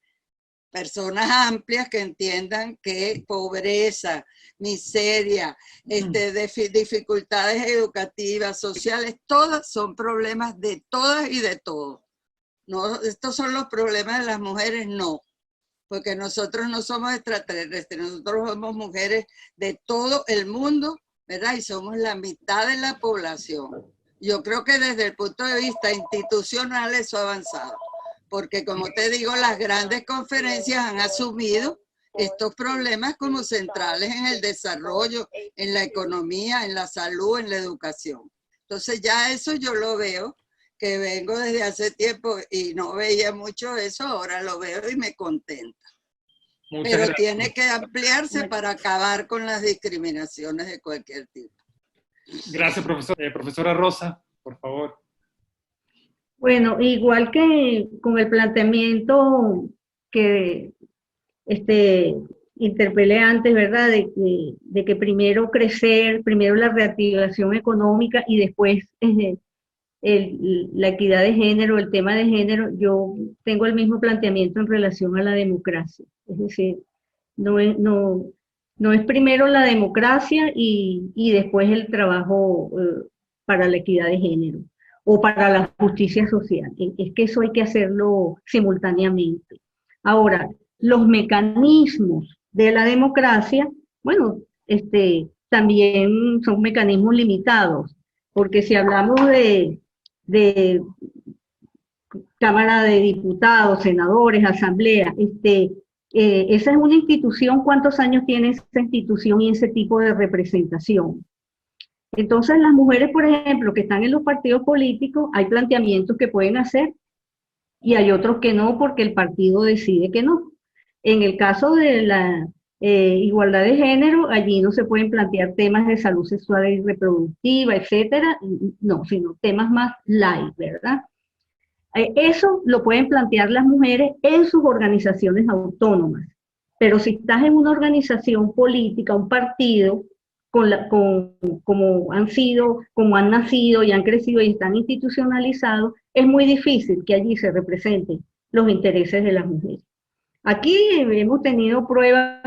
personas amplias que entiendan que pobreza, miseria, dificultades educativas, sociales, todas son problemas de todas y de todos. No, estos son los problemas de las mujeres, no. Porque nosotros no somos extraterrestres, nosotros somos mujeres de todo el mundo, ¿verdad? Y somos la mitad de la población. Yo creo que desde el punto de vista institucional eso ha avanzado, porque como te digo, las grandes conferencias han asumido estos problemas como centrales en el desarrollo, en la economía, en la salud, en la educación. Entonces ya eso yo lo veo, que vengo desde hace tiempo y no veía mucho eso, ahora lo veo y me contenta. Pero tiene que ampliarse para acabar con las discriminaciones de cualquier tipo. Gracias, profesora Rosa, por favor. Bueno, igual que con el planteamiento que interpelé antes, ¿verdad? De que primero crecer, primero la reactivación económica y después la equidad de género, el tema de género, yo tengo el mismo planteamiento en relación a la democracia. Es decir, no es primero la democracia y después el trabajo para la equidad de género o para la justicia social. Es que eso hay que hacerlo simultáneamente. Ahora, los mecanismos de la democracia, bueno, también son mecanismos limitados, porque si hablamos de Cámara de Diputados, senadores, asamblea, esa es una institución, ¿cuántos años tiene esa institución y ese tipo de representación? Entonces las mujeres, por ejemplo, que están en los partidos políticos, hay planteamientos que pueden hacer y hay otros que no, porque el partido decide que no. En el caso de la igualdad de género, allí no se pueden plantear temas de salud sexual y reproductiva, etcétera, no, sino temas más light, ¿verdad? Eso lo pueden plantear las mujeres en sus organizaciones autónomas, pero si estás en una organización política, un partido, como han nacido y han crecido y están institucionalizados, es muy difícil que allí se representen los intereses de las mujeres. Aquí hemos tenido pruebas,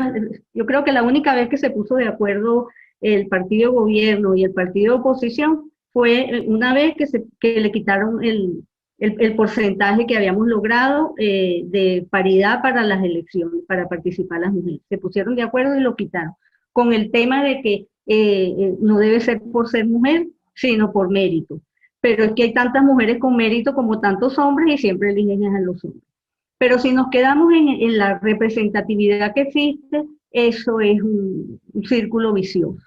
yo creo que la única vez que se puso de acuerdo el partido de gobierno y el partido de oposición fue una vez que le quitaron el porcentaje que habíamos logrado de paridad para las elecciones, para participar las mujeres. Se pusieron de acuerdo y lo quitaron, con el tema de que no debe ser por ser mujer, sino por mérito. Pero es que hay tantas mujeres con mérito como tantos hombres y siempre eligen a los hombres. Pero si nos quedamos en la representatividad que existe, eso es un círculo vicioso.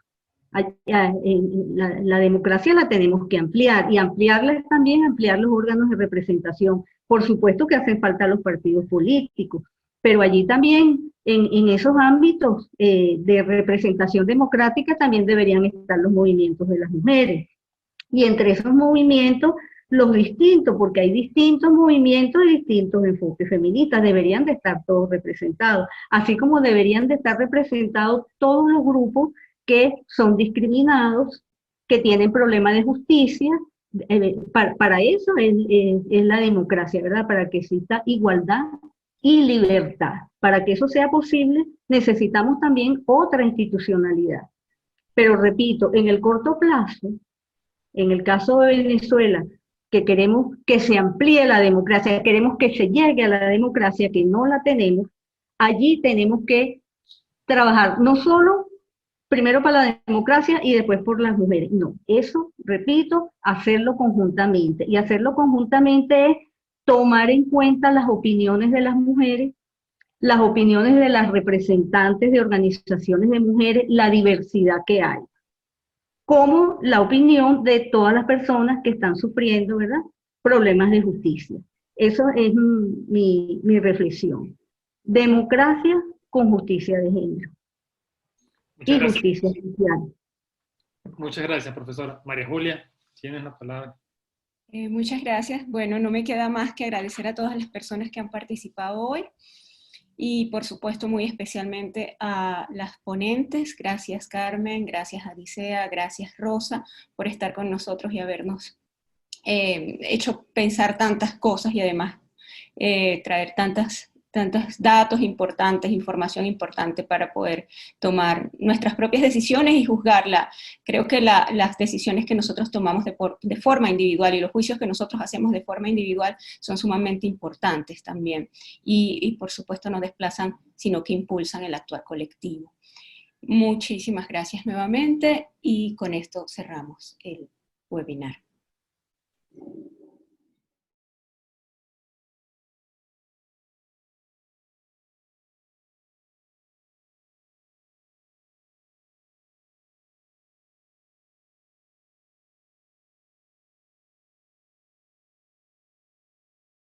La democracia la tenemos que ampliar, y ampliarla es también ampliar los órganos de representación. Por supuesto que hacen falta los partidos políticos, pero allí también, en esos ámbitos de representación democrática, también deberían estar los movimientos de las mujeres. Y entre esos movimientos, los distintos, porque hay distintos movimientos y distintos enfoques feministas, deberían de estar todos representados, así como deberían de estar representados todos los grupos que son discriminados, que tienen problemas de justicia. Para eso es la democracia, ¿verdad? Para que exista igualdad y libertad. Para que eso sea posible, necesitamos también otra institucionalidad. Pero repito, en el corto plazo, en el caso de Venezuela, que queremos que se amplíe la democracia, queremos que se llegue a la democracia, que no la tenemos, allí tenemos que trabajar no solo primero para la democracia y después por las mujeres. No, eso, repito, hacerlo conjuntamente. Y hacerlo conjuntamente es tomar en cuenta las opiniones de las mujeres, las opiniones de las representantes de organizaciones de mujeres, la diversidad que hay, como la opinión de todas las personas que están sufriendo, ¿verdad?, problemas de justicia. Eso es mi reflexión. Democracia con justicia de género. Y justicia social. Muchas gracias, profesora. María Julia, tienes la palabra. Muchas gracias. Bueno, no me queda más que agradecer a todas las personas que han participado hoy, y por supuesto muy especialmente a las ponentes. Gracias Carmen, gracias Adicea, gracias Rosa por estar con nosotros y habernos hecho pensar tantas cosas, y además traer tantos datos importantes, información importante para poder tomar nuestras propias decisiones y juzgarla. Creo que las decisiones que nosotros tomamos de forma individual y los juicios que nosotros hacemos de forma individual son sumamente importantes también, y por supuesto no desplazan, sino que impulsan el actuar colectivo. Muchísimas gracias nuevamente, y con esto cerramos el webinar.